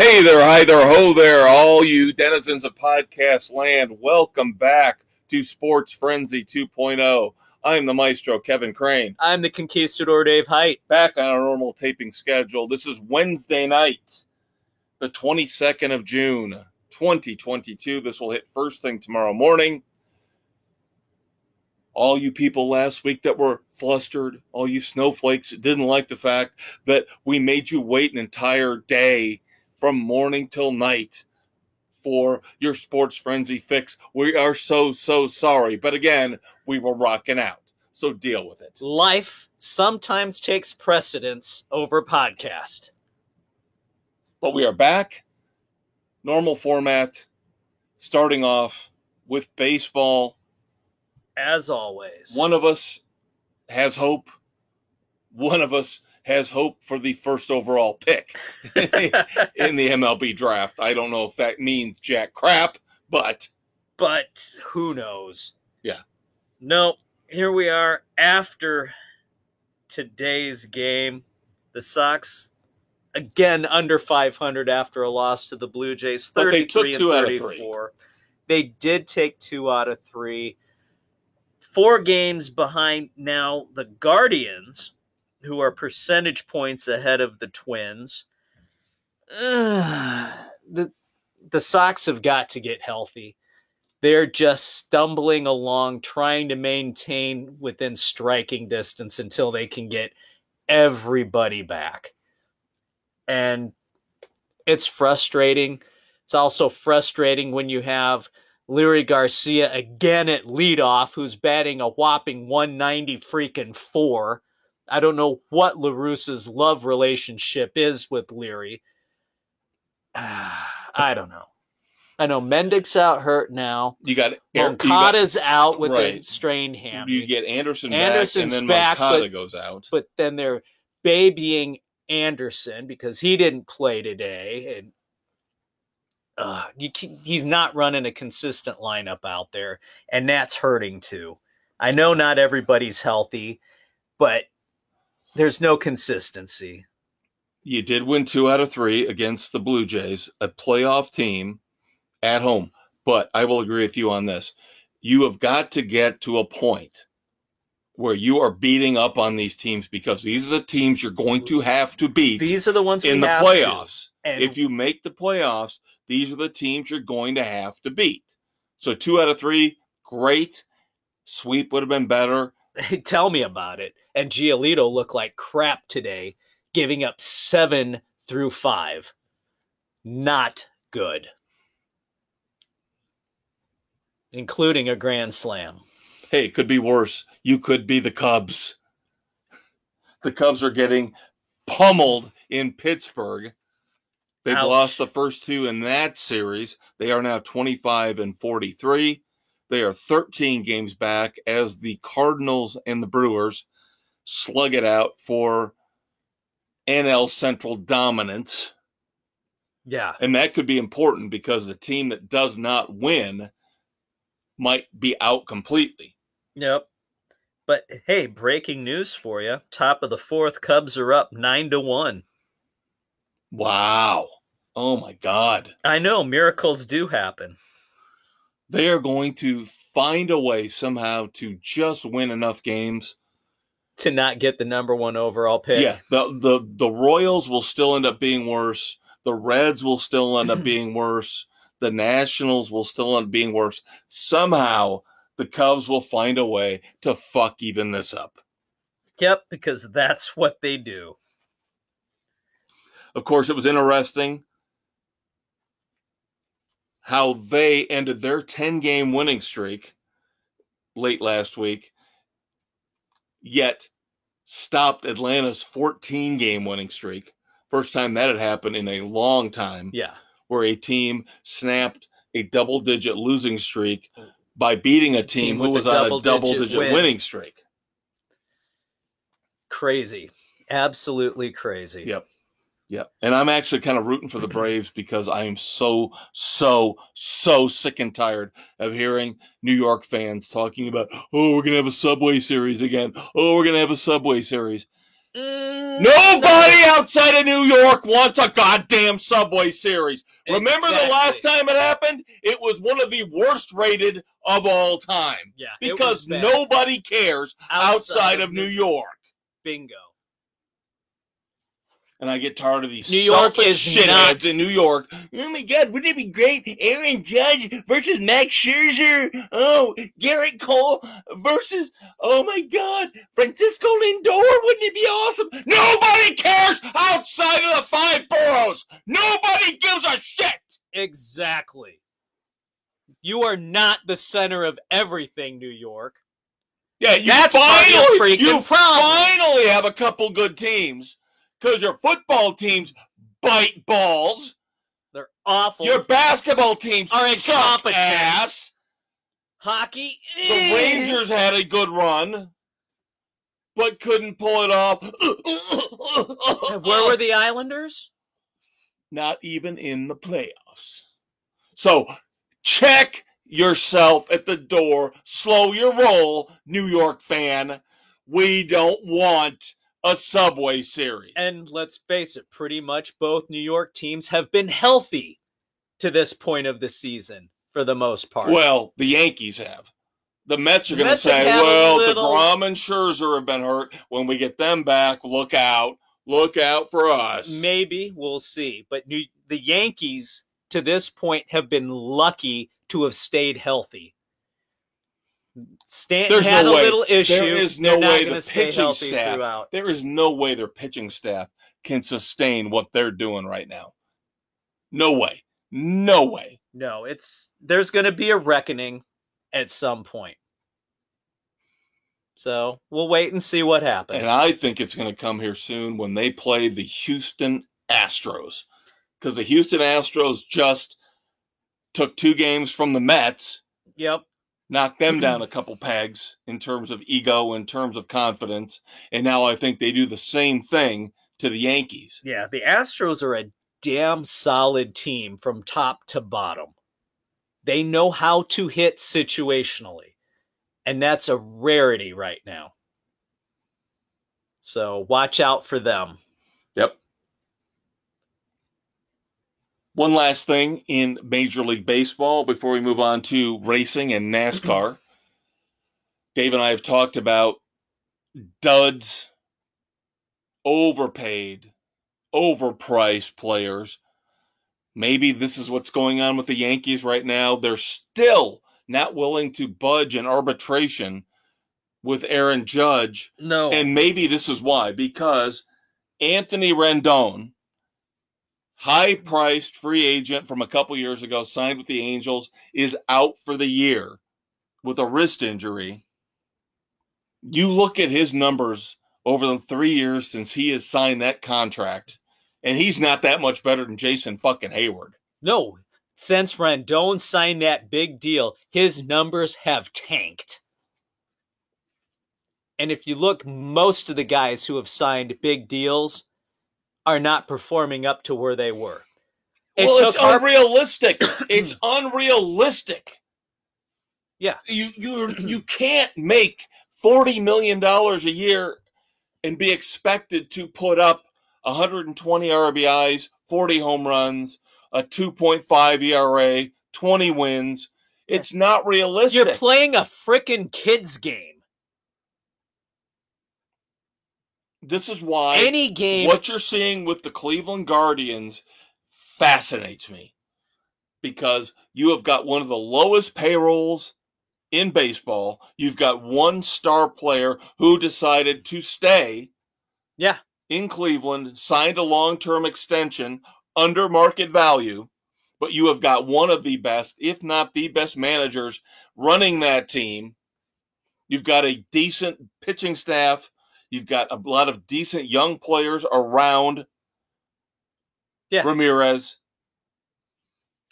Hey there, hi there, ho there, all you denizens of podcast land. Welcome back to Sports Frenzy 2.0. I'm the maestro, Kevin Crane. I'm the conquistador, Dave Height. Back on our normal taping schedule. This is Wednesday night, the 22nd of June, 2022. This will hit first thing tomorrow morning. All you people last week that were flustered, all you snowflakes that didn't like the fact that we made you wait an entire day from morning till night for your Sports Frenzy fix. We are so sorry. But again, we were rocking out. So deal with it. Life sometimes takes precedence over podcast. But we are back. Normal format. Starting off with baseball. As always. One of us has hope. One of us has hope for the first overall pick in the MLB draft. I don't know if that means jack crap, but who knows? Yeah. No, here we are after today's game. The Sox, again, under 500 after a loss to the Blue Jays. But they took 2 out of 3. They did take 2 out of 3. 4 games behind now the Guardians, who are percentage points ahead of the Twins. The Sox have got to get healthy. They're just stumbling along, trying to maintain within striking distance until they can get everybody back. And it's frustrating. It's also frustrating when you have Leury Garcia again at leadoff, who's batting a whopping 190-4. I don't know what La Russa's love relationship is with Leury. I don't know. I know Mendick's out hurt now. You got Moncada's out with a strained hammy. You get Anderson's back, and then Moncada goes out. But then they're babying Anderson because he didn't play today, and he's not running a consistent lineup out there, and that's hurting too. I know not everybody's healthy, but there's no consistency. You did win 2 out of 3 against the Blue Jays, a playoff team at home. But I will agree with you on this. You have got to get to a point where you are beating up on these teams because these are the teams you're going to have to beat. These are the ones in the playoffs. If you make the playoffs, these are the teams you're going to have to beat. So 2 out of 3, great. Sweep would have been better. Tell me about it. And Giolito looked like crap today, giving up 7 through 5. Not good. Including a grand slam. Hey, it could be worse. You could be the Cubs. The Cubs are getting pummeled in Pittsburgh. They've lost the first 2 in that series. They are now 25-43. They are 13 games back as the Cardinals and the Brewers slug it out for NL Central dominance. Yeah. And that could be important because the team that does not win might be out completely. Yep. But hey, breaking news for you. Top of the 4th, Cubs are up 9-1. Wow. Oh my God. I know, miracles do happen. They are going to find a way somehow to just win enough games to not get the number 1 overall pick. Yeah, the Royals will still end up being worse. The Reds will still end up being worse. The Nationals will still end up being worse. Somehow, the Cubs will find a way to fuck even this up. Yep, because that's what they do. Of course, it was interesting how they ended their 10-game winning streak late last week, yet stopped Atlanta's 14-game winning streak. First time that had happened in a long time. Yeah. Where a team snapped a double-digit losing streak by beating a team who was on a double-digit winning streak. Crazy. Absolutely crazy. Yep. And I'm actually kind of rooting for the Braves because I am so sick and tired of hearing New York fans talking about, oh, we're going to have a Subway Series again. Oh, we're going to have a Subway Series. Nobody outside of New York wants a goddamn Subway Series. Remember the last time it happened? It was one of the worst rated of all time. Yeah, because nobody cares outside of New York. Bingo. And I get tired of these selfish shitheads in New York. Oh my God, wouldn't it be great? Aaron Judge versus Max Scherzer. Oh, Garrett Cole versus, oh my God, Francisco Lindor. Wouldn't it be awesome? Nobody cares outside of the 5 boroughs. Nobody gives a shit. Exactly. You are not the center of everything, New York. Yeah, you finally have a couple good teams. Because your football teams bite balls. They're awful. Your basketball teams are suck ass. Hockey. The Rangers had a good run, but couldn't pull it off. Where were the Islanders? Not even in the playoffs. So check yourself at the door. Slow your roll, New York fan. We don't want a Subway Series. And let's face it, pretty much both New York teams have been healthy to this point of the season for the most part. Well, the Yankees have. The Mets are going to say, well, DeGrom and Scherzer have been hurt. When we get them back, look out. Look out for us. Maybe. We'll see. But the Yankees, to this point, have been lucky to have stayed healthy. Stanton had a little issue. There is no way the pitching staff. There is no way their pitching staff can sustain what they're doing right now. No way. No way. No, there's going to be a reckoning at some point. So we'll wait and see what happens. And I think it's going to come here soon when they play the Houston Astros. Because the Houston Astros just took 2 games from the Mets. Yep. Knocked them down a couple pegs in terms of ego, in terms of confidence. And now I think they do the same thing to the Yankees. Yeah, the Astros are a damn solid team from top to bottom. They know how to hit situationally. And that's a rarity right now. So watch out for them. Yep. One last thing in Major League Baseball before we move on to racing and NASCAR. Dave and I have talked about duds, overpaid, overpriced players. Maybe this is what's going on with the Yankees right now. They're still not willing to budge in arbitration with Aaron Judge. No. And maybe this is why. Because Anthony Rendon, high-priced free agent from a couple years ago, signed with the Angels, is out for the year with a wrist injury. You look at his numbers over the 3 years since he has signed that contract, and he's not that much better than Jason fucking Hayward. No. Since Rendon signed that big deal, his numbers have tanked. And if you look, most of the guys who have signed big deals are not performing up to where they were. It's unrealistic. It's unrealistic. Yeah. You can't make $40 million a year and be expected to put up 120 RBIs, 40 home runs, a 2.5 ERA, 20 wins. It's not realistic. You're playing a frickin' kids game. This is why any game, what you're seeing with the Cleveland Guardians fascinates me. Because you have got one of the lowest payrolls in baseball. You've got one star player who decided to stay in Cleveland, signed a long-term extension under market value. But you have got one of the best, if not the best managers running that team. You've got a decent pitching staff. You've got a lot of decent young players around Ramirez.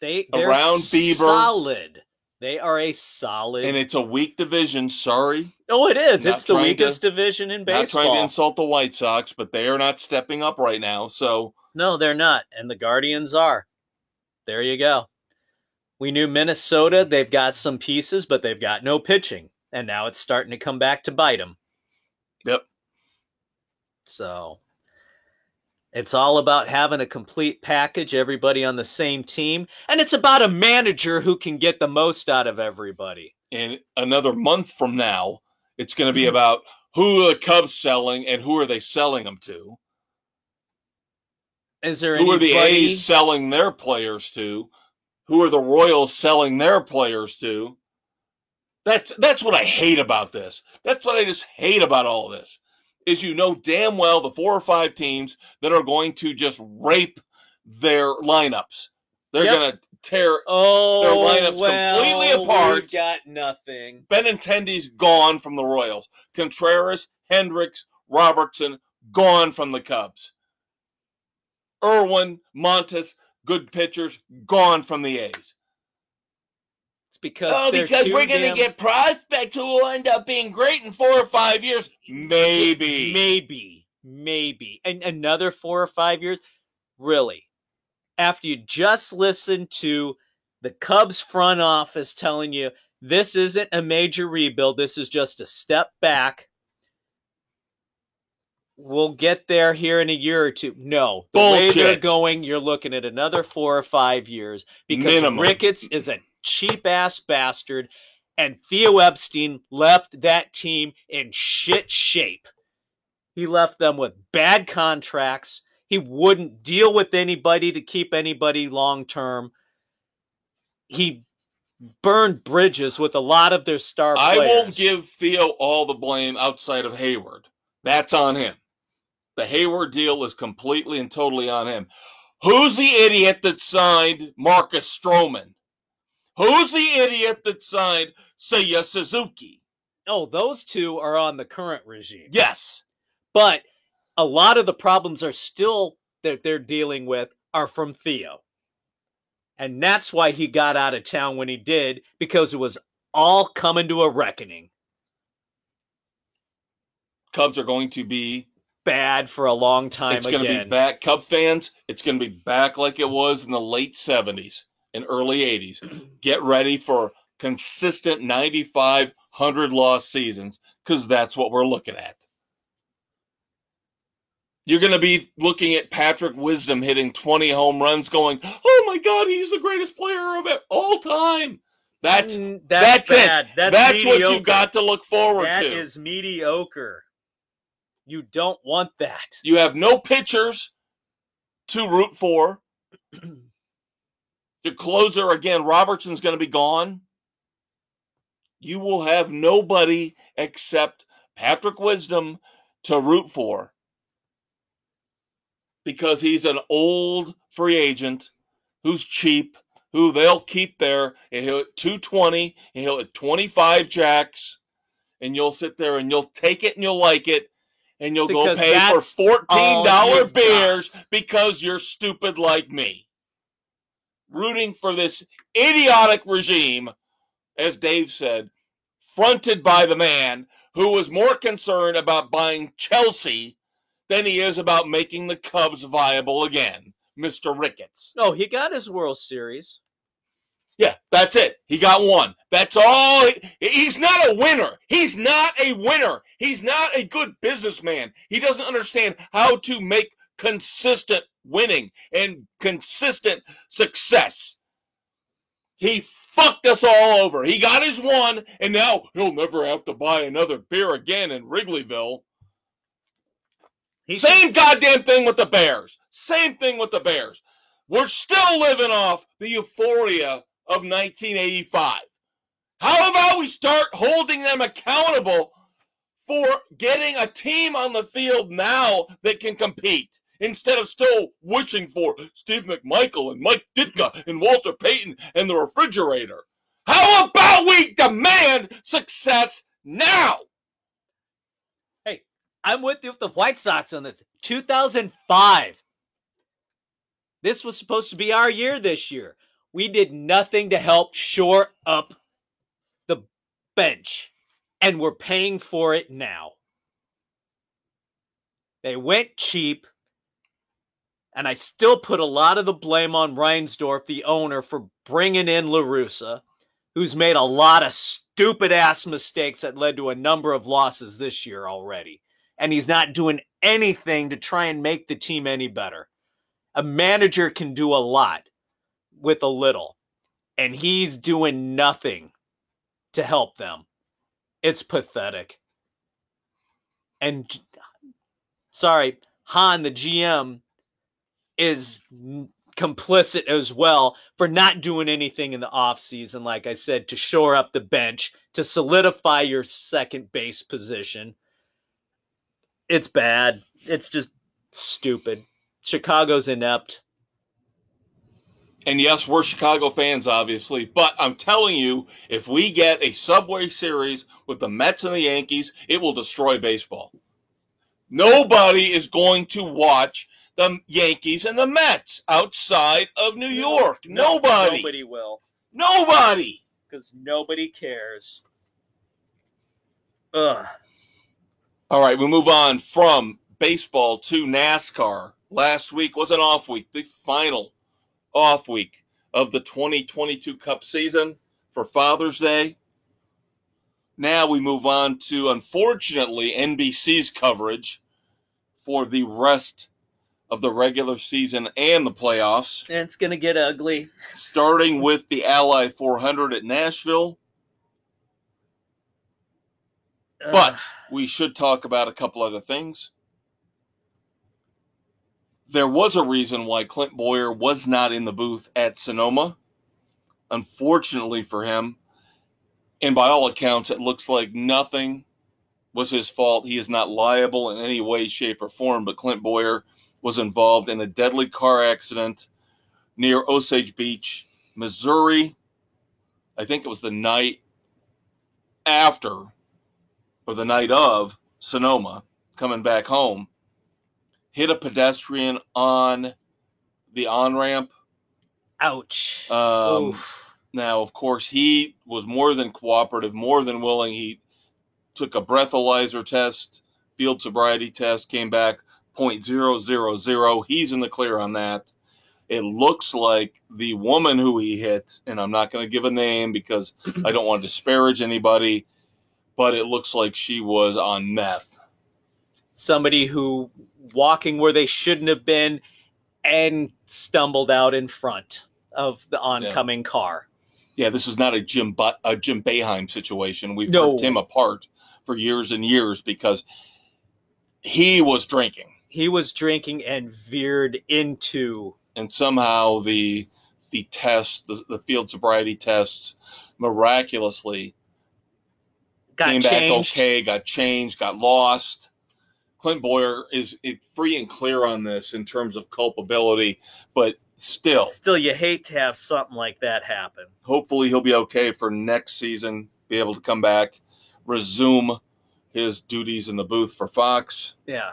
They're around Bieber. Solid. They are a solid. And it's a weak division, sorry. Oh, it is. It's the weakest division in baseball. Not trying to insult the White Sox, but they are not stepping up right now. So no, they're not. And the Guardians are. There you go. We knew Minnesota, they've got some pieces, but they've got no pitching. And now it's starting to come back to bite them. Yep. So it's all about having a complete package, everybody on the same team, and it's about a manager who can get the most out of everybody. In another month from now, it's going to be about who are the Cubs selling and who are they selling them to. Is there who are the A's selling their players to? Who are the Royals selling their players to? That's what I hate about this. That's what I just hate about all of this. Is you know damn well the 4 or 5 teams that are going to just rape their lineups. They're going to tear their lineups completely apart. We've got nothing. Benintendi's gone from the Royals. Contreras, Hendricks, Robertson, gone from the Cubs. Irwin, Montes, good pitchers, gone from the A's. It's because we're going to get prospects who will end up being great in 4 or 5 years. Maybe. And another 4 or 5 years? Really? After you just listened to the Cubs front office telling you this isn't a major rebuild, this is just a step back. We'll get there here in a year or two. No. The way they're going, you're looking at another 4 or 5 years because minimum. Ricketts is a cheap-ass bastard, and Theo Epstein left that team in shit shape. He left them with bad contracts. He wouldn't deal with anybody to keep anybody long-term. He burned bridges with a lot of their star players. I won't give Theo all the blame outside of Hayward. That's on him. The Hayward deal is completely and totally on him. Who's the idiot that signed Marcus Stroman? Who's the idiot that signed Seiya Suzuki? Oh, those two are on the current regime. Yes. But a lot of the problems are still that they're dealing with are from Theo. And that's why he got out of town when he did, because it was all coming to a reckoning. Cubs are going to be bad for a long time again. It's going to be back. Cub fans, it's going to be back like it was in the late 70s and early 80s. Get ready for consistent 95, 100-loss seasons, because that's what we're looking at. You're going to be looking at Patrick Wisdom hitting 20 home runs going, oh my God, he's the greatest player of all time. That's it. That's what you got to look forward to. That is mediocre. You don't want that. You have no pitchers to root for. Your closer, again, Robertson's going to be gone. You will have nobody except Patrick Wisdom to root for, because he's an old free agent who's cheap, who they'll keep there, and he'll hit 220, and he'll hit 25 jacks, and you'll sit there and you'll take it and you'll like it, and you'll go pay for $14 beers because you're stupid like me. Rooting for this idiotic regime, as Dave said, fronted by the man who was more concerned about buying Chelsea than he is about making the Cubs viable again, Mr. Ricketts. No, he got his World Series. Yeah, that's it. He got one. That's all. He's not a winner. He's not a winner. He's not a good businessman. He doesn't understand how to make consistent winning and consistent success. He fucked us all over. He got his one, and now he'll never have to buy another beer again in Wrigleyville. Same goddamn thing with the Bears. Same thing with the Bears. We're still living off the euphoria of 1985. How about we start holding them accountable for getting a team on the field now that can compete, instead of still wishing for Steve McMichael and Mike Ditka and Walter Payton and the refrigerator? How about we demand success now? Hey, I'm with you with the White Sox on this. 2005. This was supposed to be our year this year. We did nothing to help shore up the bench, and we're paying for it now. They went cheap, and I still put a lot of the blame on Reinsdorf, the owner, for bringing in La Russa, who's made a lot of stupid-ass mistakes that led to a number of losses this year already. and he's not doing anything to try and make the team any better. A manager can do a lot with a little, and he's doing nothing to help them. It's pathetic. And sorry, Han, the GM, is complicit as well for not doing anything in the offseason, like I said, to shore up the bench, to solidify your second base position. It's bad. It's just stupid. Chicago's inept. And yes, we're Chicago fans, obviously, but I'm telling you, if we get a Subway Series with the Mets and the Yankees, it will destroy baseball. Nobody is going to watch the Yankees and the Mets outside of New York. Nobody. Nobody will. Nobody. Because nobody cares. Ugh. All right, we move on from baseball to NASCAR. Last week was an off week, the final off week of the 2022 Cup season for Father's Day. Now we move on to, unfortunately, NBC's coverage for the rest of the regular season and the playoffs. And it's going to get ugly. Starting with the Ally 400 at Nashville. But we should talk about a couple other things. There was a reason why Clint Bowyer was not in the booth at Sonoma. Unfortunately for him, and by all accounts, it looks like nothing was his fault. He is not liable in any way, shape, or form, but Clint Bowyer was involved in a deadly car accident near Osage Beach, Missouri. I think it was the night after, or the night of, Sonoma, coming back home. Hit a pedestrian on the on-ramp. Ouch. Now, of course, he was more than cooperative, more than willing. He took a breathalyzer test, field sobriety test, came back 0.000. He's in the clear on that. It looks like the woman who he hit, and I'm not going to give a name because I don't want to disparage anybody, but it looks like she was on meth. Somebody who walking where they shouldn't have been and stumbled out in front of the oncoming car. Yeah, this is not a Jim Boeheim situation. We've ripped him apart for years and years because he was drinking. He was drinking and veered into. And somehow the test, the field sobriety tests, miraculously came back okay, got changed, got lost. Clint Bowyer is free and clear on this in terms of culpability, but still, you hate to have something like that happen. Hopefully he'll be okay for next season, be able to come back, resume his duties in the booth for Fox. Yeah.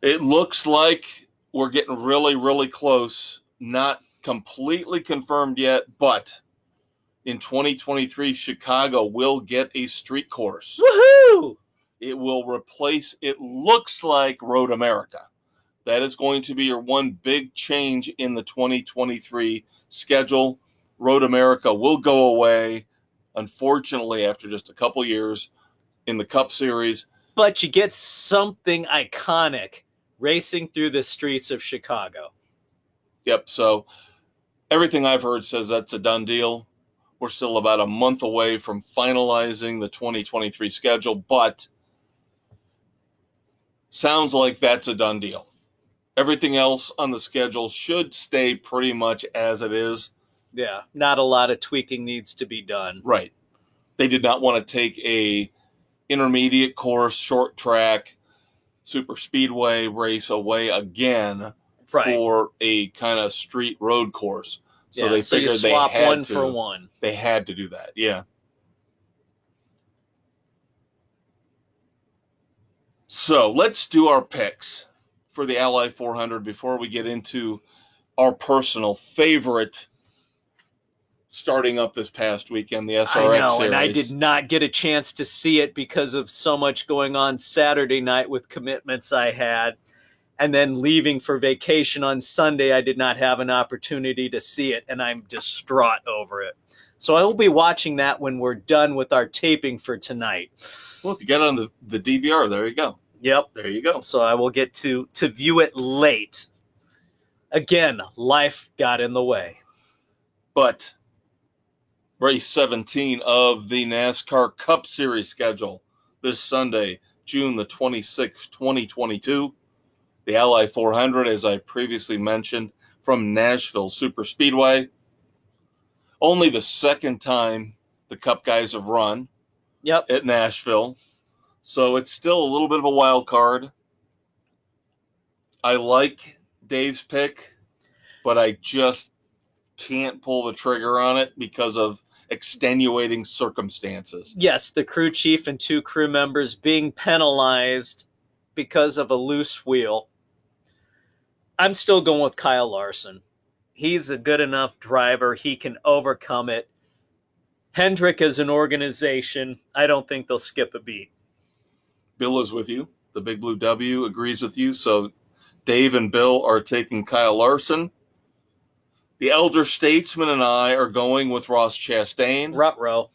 It looks like we're getting really, really close. Not completely confirmed yet, but in 2023, Chicago will get a street course. Woohoo! It will replace, it looks like, Road America. That is going to be your one big change in the 2023 schedule. Road America will go away, unfortunately, after just a couple years in the Cup Series. But you get something iconic racing through the streets of Chicago. Yep, so everything I've heard says that's a done deal. We're still about a month away from finalizing the 2023 schedule, but sounds like that's a done deal. Everything else on the schedule should stay pretty much as it is. Yeah, not a lot of tweaking needs to be done. Right. They did not want to take a intermediate course, short track, super speedway race away again for a kind of street road course. So they figured they had one for one. They had to do that, yeah. So let's do our picks for the Ally 400 before we get into our personal favorite starting up this past weekend, the SRX I know, series. And I did not get a chance to see it because of so much going on Saturday night with commitments I had. And then leaving for vacation on Sunday, I did not have an opportunity to see it, and I'm distraught over it. So I will be watching that when we're done with our taping for tonight. Well, if you get on the DVR, there you go. Yep. There you go. So I will get to view it late. Again, life got in the way. But race 17 of the NASCAR Cup Series schedule this Sunday, June the 26th, 2022. The Ally 400, as I previously mentioned, from Nashville Superspeedway. Only the second time the Cup guys have run at Nashville. So it's still a little bit of a wild card. I like Dave's pick, but I just can't pull the trigger on it because of extenuating circumstances. Yes, the crew chief and 2 crew members being penalized because of a loose wheel. I'm still going with Kyle Larson. He's a good enough driver. He can overcome it. Hendrick as an organization, I don't think they'll skip a beat. Bill is with you. The Big Blue W agrees with you. So Dave and Bill are taking Kyle Larson. The Elder Statesman and I are going with Ross Chastain. Ruh-roh.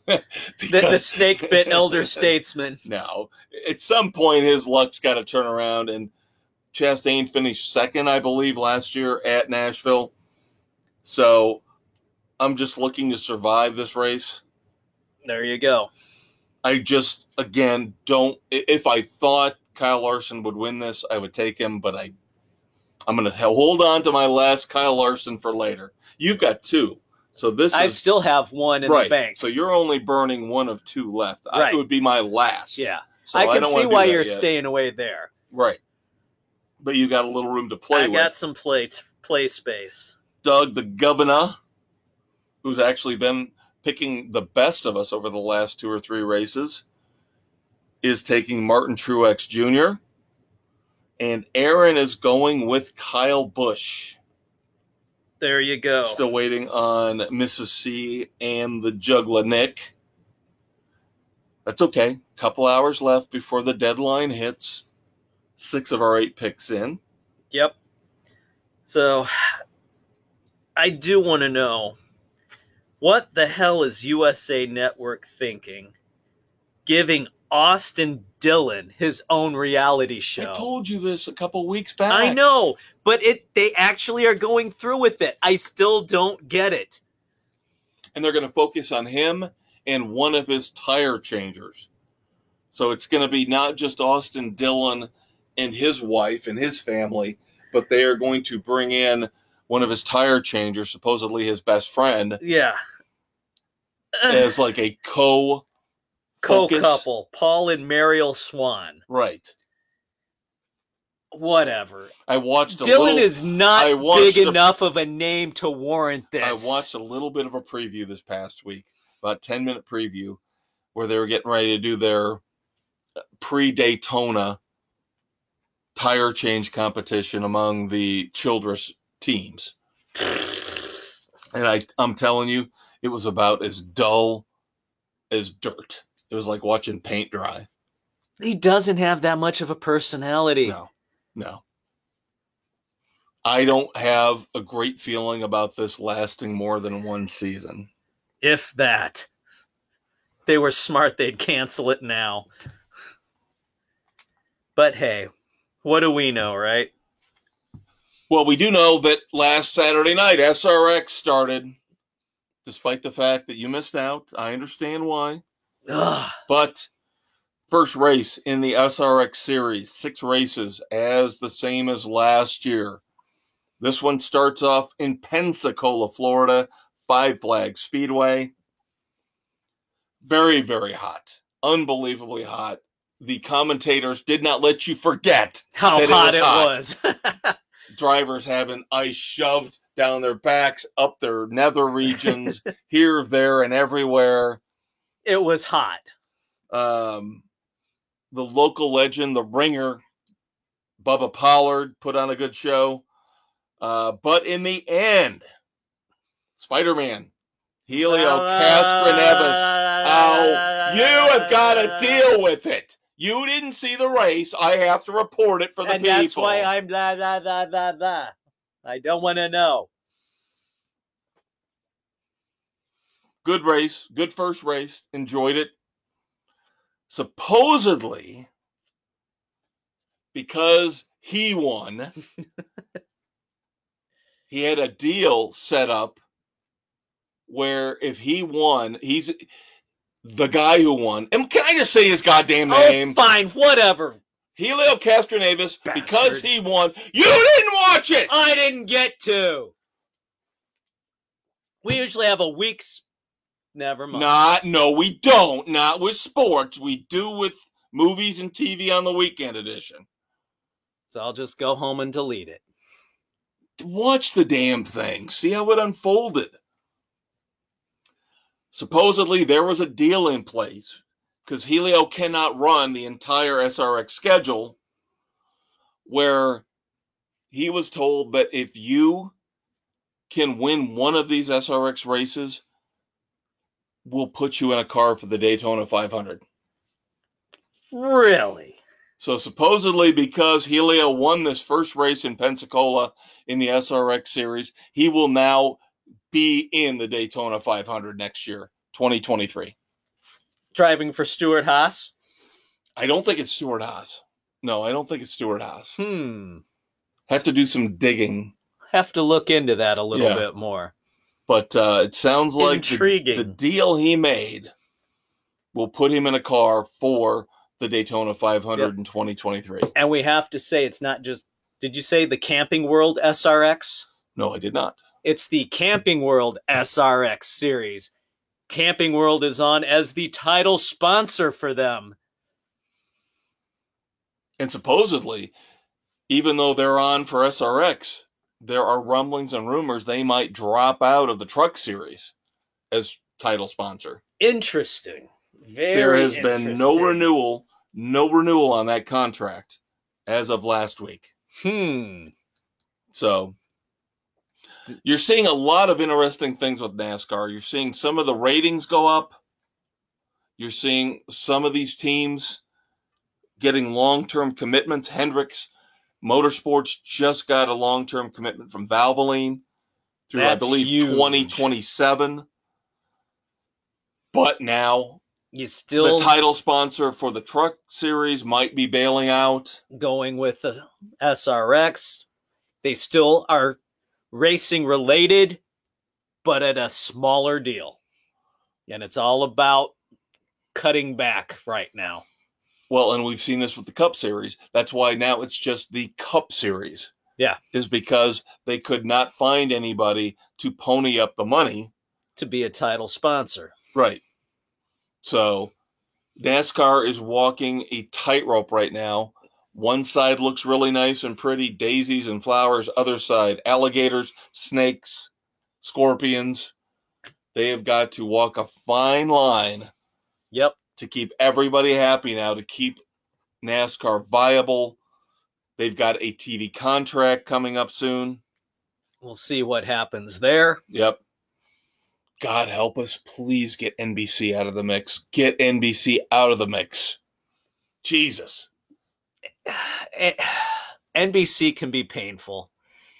the snake-bit Elder Statesman. No. At some point, his luck's got to turn around, and Chastain finished second, I believe, last year at Nashville. So I'm just looking to survive this race. There you go. I just, again, don't. If I thought Kyle Larson would win this, I would take him, but I'm going to hold on to my last Kyle Larson for later. You've got 2. So I still have 1 in the bank. So you're only burning 1 of 2 left. It would be my last. Yeah. So I can see why you're staying away there. Right. But you got a little room to play with. I got some play space. Doug, the governor, who's actually been picking the best of us over the last 2 or 3 races, is taking Martin Truex Jr., and Aaron is going with Kyle Busch. There you go. Still waiting on Mrs. C and the Juggler Nick. That's okay. Couple hours left before the deadline hits. 6 of our 8 picks in. Yep. So, I do want to know, what the hell is USA Network thinking, giving Austin Dillon his own reality show? I told you this a couple weeks back. I know, but they actually are going through with it. I still don't get it. And they're going to focus on him and one of his tire changers. So it's going to be not just Austin Dillon and his wife and his family, but they are going to bring in one of his tire changers, supposedly his best friend. Yeah. As like a co-couple, Paul and Mariel Swan. Right. Whatever. I watched Dylan is not big enough of a name to warrant this. I watched a little bit of a preview this past week, about 10-minute preview, where they were getting ready to do their pre-Daytona tire change competition among the Childress teams. And I'm telling you, it was about as dull as dirt. It was like watching paint dry. He doesn't have that much of a personality. No. I don't have a great feeling about this lasting more than 1 season. If that. If they were smart, they'd cancel it now. But hey, what do we know, right? Well, we do know that last Saturday night, SRX started. Despite the fact that you missed out, I understand why. Ugh. But first race in the SRX series, 6 races, as the same as last year. This one starts off in Pensacola, Florida, Five Flags Speedway. Very, very hot. Unbelievably hot. The commentators did not let you forget how hot it was. Drivers having ice shoved down their backs, up their nether regions, here, there, and everywhere. It was hot. The local legend, the ringer, Bubba Pollard, put on a good show. But in the end, Spider-Man, Helio Castroneves, you have got to deal with it. You didn't see the race. I have to report it for the people. And that's why I'm blah, blah, blah, blah, blah. I don't want to know. good race, good first race, enjoyed it. Supposedly, because he won, he had a deal set up where if he won, he's the guy who won. And can I just say his goddamn name? Oh, fine, whatever. Helio Castroneves, because he won. You didn't watch it! I didn't get to. We usually have a week's... Never mind. No, we don't. Not with sports. We do with movies and TV on the weekend edition. So I'll just go home and delete it. Watch the damn thing. See how it unfolded. Supposedly, there was a deal in place because Helio cannot run the entire SRX schedule, where he was told that if you can win one of these SRX races, we'll put you in a car for the Daytona 500. Really? So supposedly, because Helio won this first race in Pensacola in the SRX series, he will now be in the Daytona 500 next year, 2023. Driving for Stuart Haas? I don't think it's Stuart Haas. No, I don't think it's Stuart Haas. Have to do some digging. Have to look into that a little bit more. But it sounds like intriguing. The deal he made will put him in a car for the Daytona 500 in 2023. And we have to say it's not just... Did you say the Camping World SRX? No, I did not. It's the Camping World SRX series. Camping World is on as the title sponsor for them. And supposedly, even though they're on for SRX, there are rumblings and rumors they might drop out of the Truck Series as title sponsor. Interesting. There has been no renewal on that contract as of last week. So you're seeing a lot of interesting things with NASCAR. You're seeing some of the ratings go up. You're seeing some of these teams getting long-term commitments. Hendricks Motorsports just got a long-term commitment from Valvoline through, I believe, 2027. But now the title sponsor for the Truck Series might be bailing out. Going with the SRX. They still are racing related, but at a smaller deal. And it's all about cutting back right now. Well, and we've seen this with the Cup Series. That's why now it's just the Cup Series. Yeah. Is because they could not find anybody to pony up the money to be a title sponsor. Right. So NASCAR is walking a tightrope right now. One side looks really nice and pretty, daisies and flowers. Other side, alligators, snakes, scorpions. They have got to walk a fine line. Yep. To keep everybody happy now, to keep NASCAR viable. They've got a TV contract coming up soon. We'll see what happens there. Yep. God help us. Please get NBC out of the mix. Get NBC out of the mix. Jesus. NBC can be painful.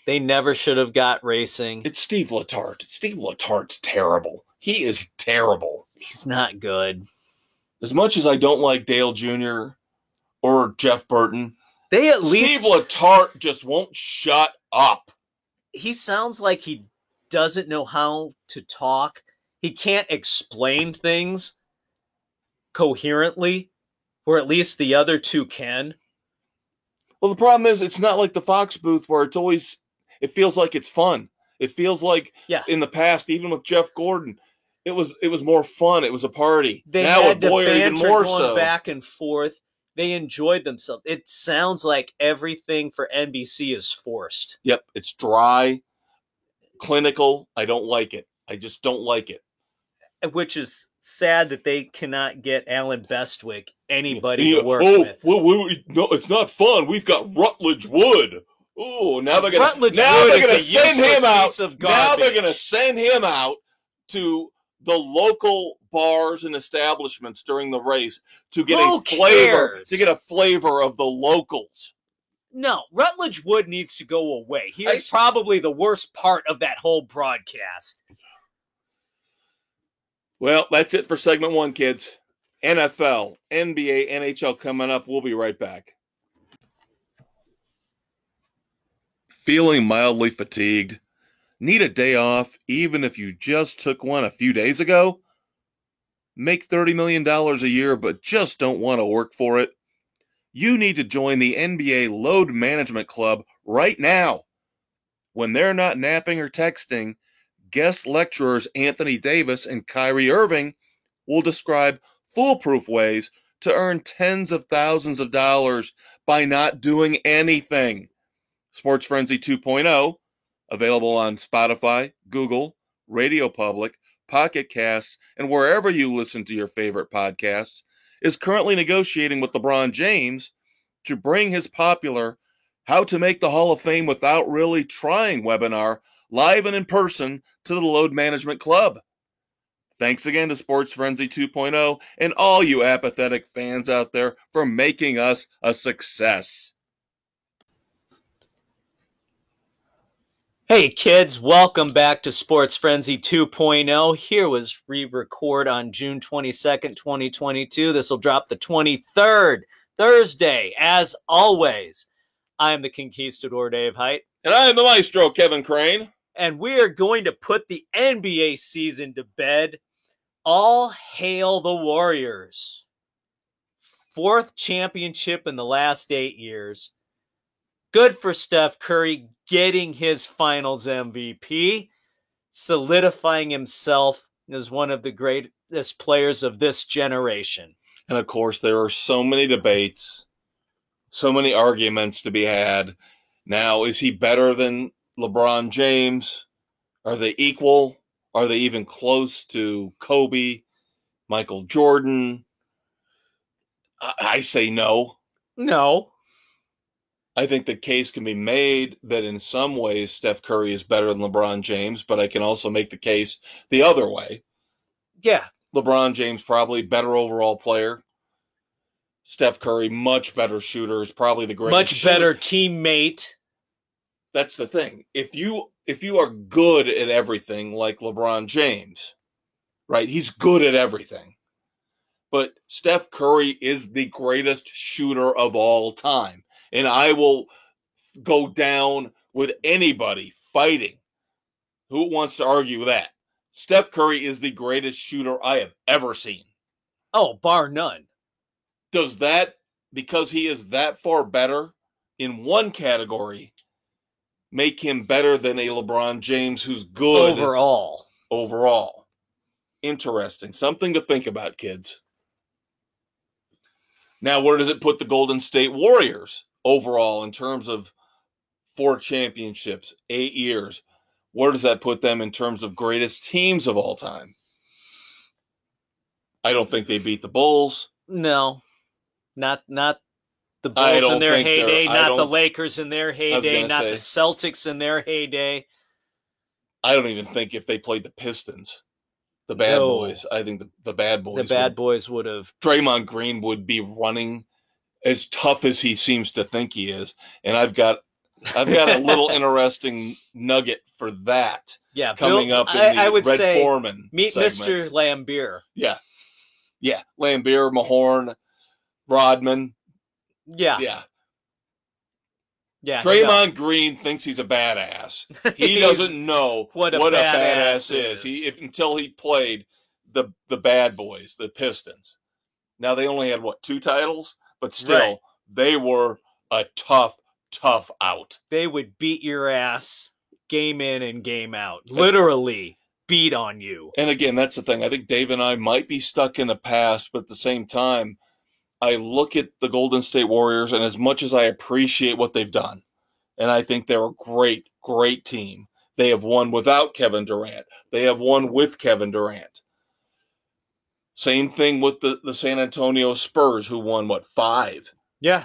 They never should have got racing. It's Steve Letarte. Steve Letarte's terrible. He is terrible. He's not good. As much as I don't like Dale Jr. or Jeff Burton, Steve Letarte just won't shut up. He sounds like he doesn't know how to talk. He can't explain things coherently, or at least the other two can. Well, the problem is it's not like the Fox booth where it feels like it's fun. It feels like in the past, even with Jeff Gordon, it was more fun. It was a party. They now had with Boyer, even more going so. Back and forth. They enjoyed themselves. It sounds like everything for NBC is forced. Yep, it's dry, clinical. I don't like it. I just don't like it. Which is sad that they cannot get Alan Bestwick, anybody to work with. No, it's not fun. We've got Rutledge Wood. Oh, now they're going to send him out. Now they're going to send him out to the local bars and establishments during the race to get a flavor of the locals. No, Rutledge Wood needs to go away. He is probably the worst part of that whole broadcast. Well, that's it for segment 1, kids. NFL, NBA, NHL coming up. We'll be right back. Feeling mildly fatigued? Need a day off even if you just took one a few days ago? Make $30 million a year but just don't want to work for it? You need to join the NBA Load Management Club right now. When they're not napping or texting, guest lecturers Anthony Davis and Kyrie Irving will describe foolproof ways to earn tens of thousands of dollars by not doing anything. Sports Frenzy 2.0, available on Spotify, Google, Radio Public, Pocket Casts, and wherever you listen to your favorite podcasts, is currently negotiating with LeBron James to bring his popular How to Make the Hall of Fame Without Really Trying webinar live and in person to the Load Management Club. Thanks again to Sports Frenzy 2.0 and all you apathetic fans out there for making us a success. Hey kids, welcome back to Sports Frenzy 2.0. Here was re-record on June 22nd, 2022. This will drop the 23rd, Thursday. As always, I am the Conquistador, Dave Height. And I am the Maestro, Kevin Crane. And we are going to put the NBA season to bed. All hail the Warriors. 4th championship in the last 8 years. Good for Steph Curry getting his finals MVP, solidifying himself as one of the greatest players of this generation. And of course, there are so many debates, so many arguments to be had. Now, is he better than LeBron James? Are they equal? Are they even close to Kobe, Michael Jordan? I say no. No. I think the case can be made that in some ways Steph Curry is better than LeBron James, but I can also make the case the other way. Yeah. LeBron James probably better overall player. Steph Curry much better shooter, is probably the greatest much better teammate. That's the thing. If you are good at everything like LeBron James, right? He's good at everything. But Steph Curry is the greatest shooter of all time. And I will go down with anybody fighting who wants to argue that. Steph Curry is the greatest shooter I have ever seen. Oh, bar none. Does that, because he is that far better in one category, make him better than a LeBron James who's good overall? Interesting. Something to think about, kids. Now, where does it put the Golden State Warriors overall in terms of 4 championships, 8 years? Where does that put them in terms of greatest teams of all time? I don't think they beat the Bulls. No, not the Bulls in their heyday, not the Lakers in their heyday, not the Celtics in their heyday. I don't even think if they played the Pistons, the Bad Boys, I think the Bad Boys would have. Draymond Green would be running as tough as he seems to think he is. And I've got a little interesting nugget for that. Yeah, coming up in the Red Foreman meet segment. Mr. Lambier. Yeah. Lambier, Mahorn, Rodman. Yeah. Draymond Green thinks he's a badass. He doesn't know what a badass is. Until he played the Bad Boys, the Pistons. Now they only had 2 titles, but still They were a tough out. They would beat your ass game in and game out. Literally beat on you. And again, that's the thing. I think Dave and I might be stuck in the past, but at the same time, I look at the Golden State Warriors, and as much as I appreciate what they've done, and I think they're a great team, they have won without Kevin Durant. They have won with Kevin Durant. Same thing with the San Antonio Spurs, who won, 5? Yeah.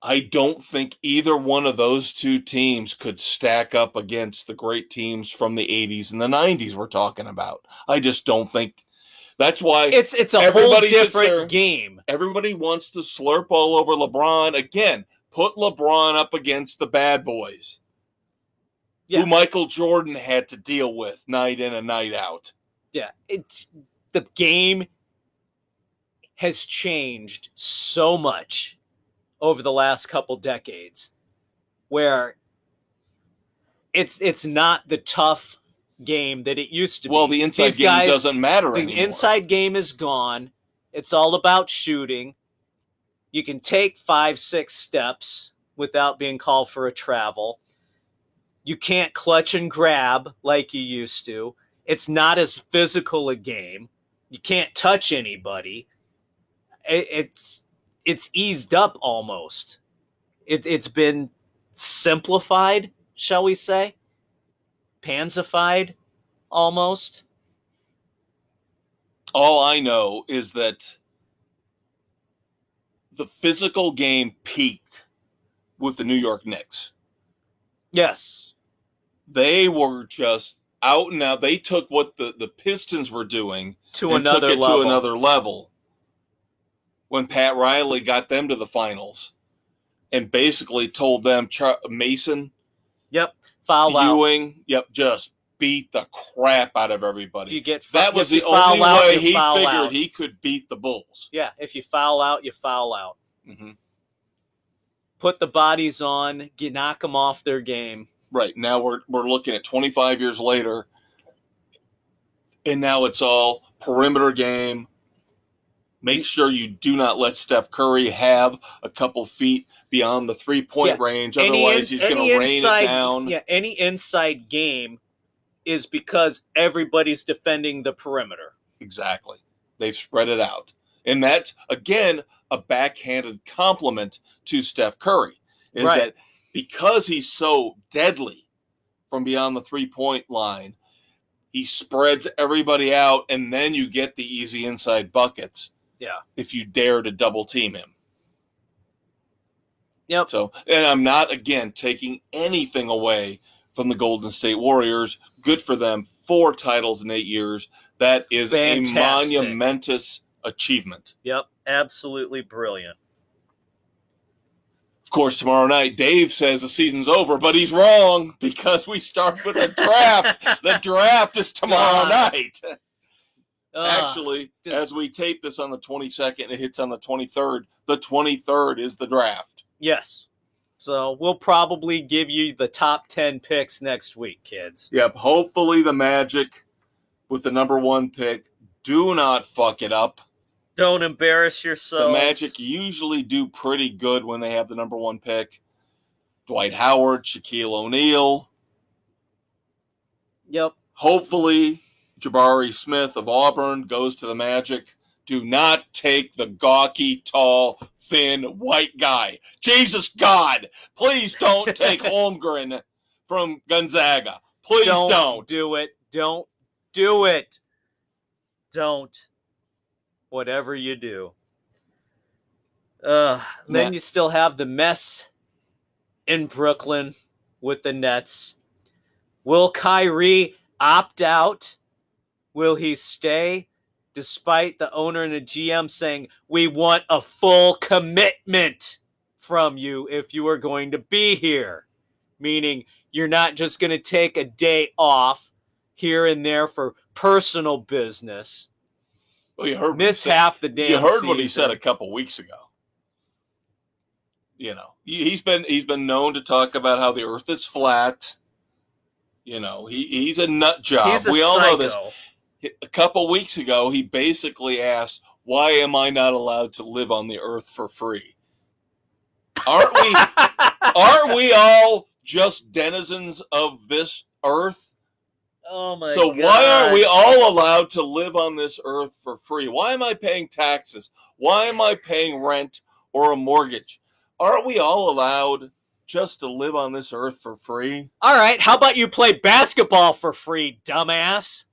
I don't think either one of those 2 teams could stack up against the great teams from the 80s and the 90s we're talking about. I just don't think. That's why it's a whole different game. Everybody wants to slurp all over LeBron. Again, put LeBron up against the Bad Boys, who Michael Jordan had to deal with night in and night out. Yeah, the game has changed so much over the last couple decades, where it's not the tough game that it used to be. Well, the inside game doesn't matter anymore. The inside game is gone. It's all about shooting. You can take 5-6 steps without being called for a travel. You can't clutch and grab like you used to. It's not as physical a game. You can't touch anybody. It's eased up almost. It's been simplified, shall we say? Pansified almost. All I know is that the physical game peaked with the New York Knicks. Yes. They were just out and out. They took what the Pistons were doing to another level when Pat Riley got them to the finals and basically told them, Mason, yep, foul out. Ewing, yep, just beat the crap out of everybody. If you get that was the only way he figured he could beat the Bulls. Yeah, if you foul out, you foul out. Mm-hmm. Put the bodies on, knock them off their game. Right, now we're looking at 25 years later, and now it's all perimeter game. Make sure you do not let Steph Curry have a couple feet beyond the three-point range. Otherwise, he's going to rain it down. Yeah, any inside game is because everybody's defending the perimeter. Exactly. They've spread it out. And that's, again, a backhanded compliment to Steph Curry. Is that because he's so deadly from beyond the three-point line, he spreads everybody out, and then you get the easy inside buckets. Yeah. If you dare to double team him. Yep. So, and I'm not, again, taking anything away from the Golden State Warriors. Good for them. 4 titles in 8 years. That is fantastic. A monumentous achievement. Yep. Absolutely brilliant. Of course, tomorrow night, Dave says the season's over, but he's wrong because we start with a draft. The draft is tomorrow night. Actually, as we tape this on the 22nd, it hits on the 23rd. The 23rd is the draft. Yes. So we'll probably give you the top 10 picks next week, kids. Yep. Hopefully the Magic with the number 1 pick do not fuck it up. Don't embarrass yourselves. The Magic usually do pretty good when they have the number 1 pick. Dwight Howard, Shaquille O'Neal. Yep. Hopefully Jabari Smith of Auburn goes to the Magic. Do not take the gawky, tall, thin, white guy. Jesus God, please don't take Holmgren from Gonzaga. Please don't. Do it. Don't do it. Don't. Whatever you do. Then you still have the mess in Brooklyn with the Nets. Will Kyrie opt out? Will he stay? Despite the owner and the GM saying, we want a full commitment from you if you are going to be here. Meaning you're not just going to take a day off here and there for personal business. Well, you heard miss half the damn You heard season. What he said a couple weeks ago. You know, he's been known to talk about how the earth is flat. You know, he's a nut job. We all know this. A couple weeks ago, he basically asked, why am I not allowed to live on the earth for free? Aren't we all just denizens of this earth? Oh my God. Why aren't we all allowed to live on this earth for free? Why am I paying taxes? Why am I paying rent or a mortgage? Aren't we all allowed just to live on this earth for free? All right, how about you play basketball for free, dumbass?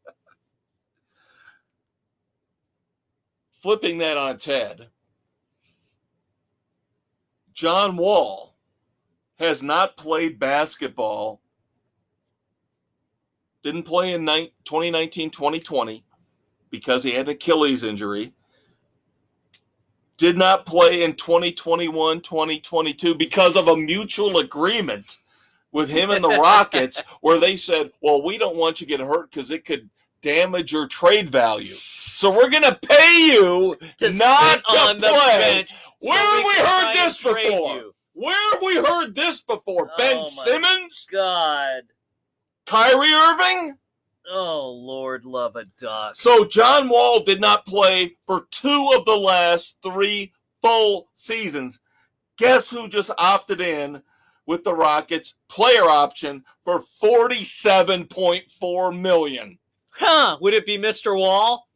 Flipping that on its head, John Wall has not played basketball. Didn't play in 2019-2020 because he had an Achilles injury. Did not play in 2021-2022 because of a mutual agreement with him and the Rockets where they said, well, we don't want you to get hurt because it could damage your trade value. So we're going to pay you not to on the play. bench. Where have we heard this before? Where have we heard this before? Ben Simmons? God. Kyrie Irving? Oh, Lord, love a duck. So John Wall did not play for 2 of the last 3 full seasons. Guess who just opted in with the Rockets player option for $47.4 million? Huh? Would it be Mr. Wall?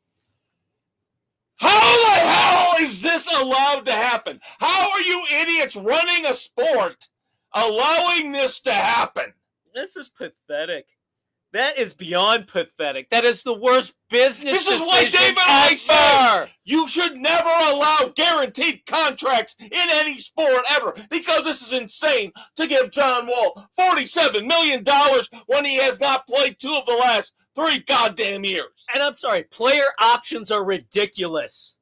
How the hell is this allowed to happen? How are you idiots running a sport allowing this to happen? This is pathetic. That is beyond pathetic. That is the worst business decision. This is why David and I say you should never allow guaranteed contracts in any sport ever, because this is insane to give John Wall $47 million when he has not played 2 of the last 3 goddamn years. And I'm sorry, player options are ridiculous.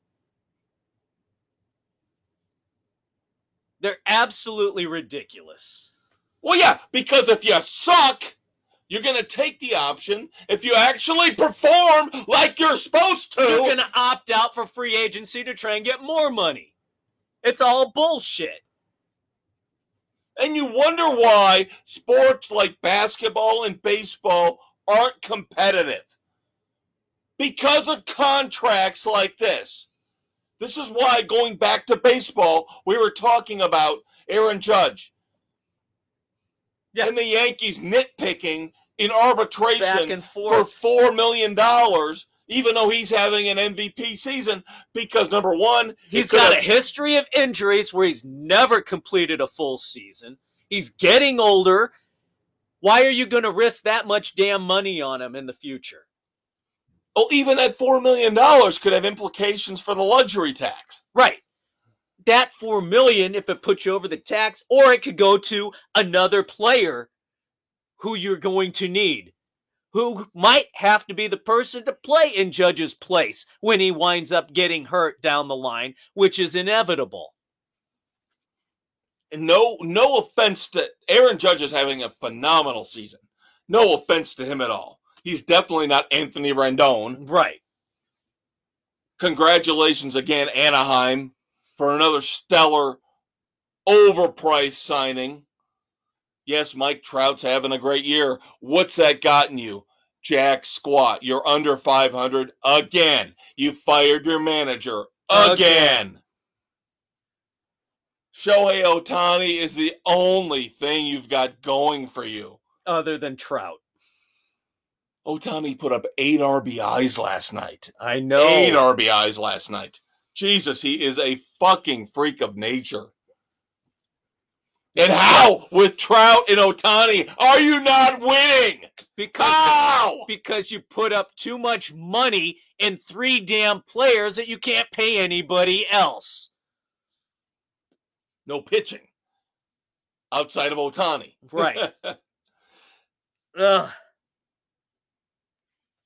They're absolutely ridiculous. Well, yeah, because if you suck, you're going to take the option. If you actually perform like you're supposed to, you're going to opt out for free agency to try and get more money. It's all bullshit. And you wonder why sports like basketball and baseball aren't competitive. Because of contracts like this. This is why, going back to baseball, we were talking about Aaron Judge. Yeah. And the Yankees nitpicking in arbitration back and forth for $4 million, even though he's having an MVP season, because, number one, he's got a history of injuries where he's never completed a full season. He's getting older. Why are you going to risk that much damn money on him in the future? Oh, even that $4 million could have implications for the luxury tax. Right. That $4 million, if it puts you over the tax, or it could go to another player who you're going to need, who might have to be the person to play in Judge's place when he winds up getting hurt down the line, which is inevitable. And no offense to Aaron Judge is having a phenomenal season. No offense to him at all. He's definitely not Anthony Rendon. Right. Congratulations again, Anaheim, for another stellar, overpriced signing. Yes, Mike Trout's having a great year. What's that gotten you? Jack squat. You're under 500 again. You fired your manager again. Shohei Ohtani is the only thing you've got going for you. Other than Trout. Ohtani put up 8 RBIs last night. I know. 8 RBIs last night. Jesus, he is a fucking freak of nature. And how, with Trout and Ohtani, are you not winning? Because you put up too much money in 3 damn players that you can't pay anybody else. No pitching. Outside of Ohtani. Right. Ugh.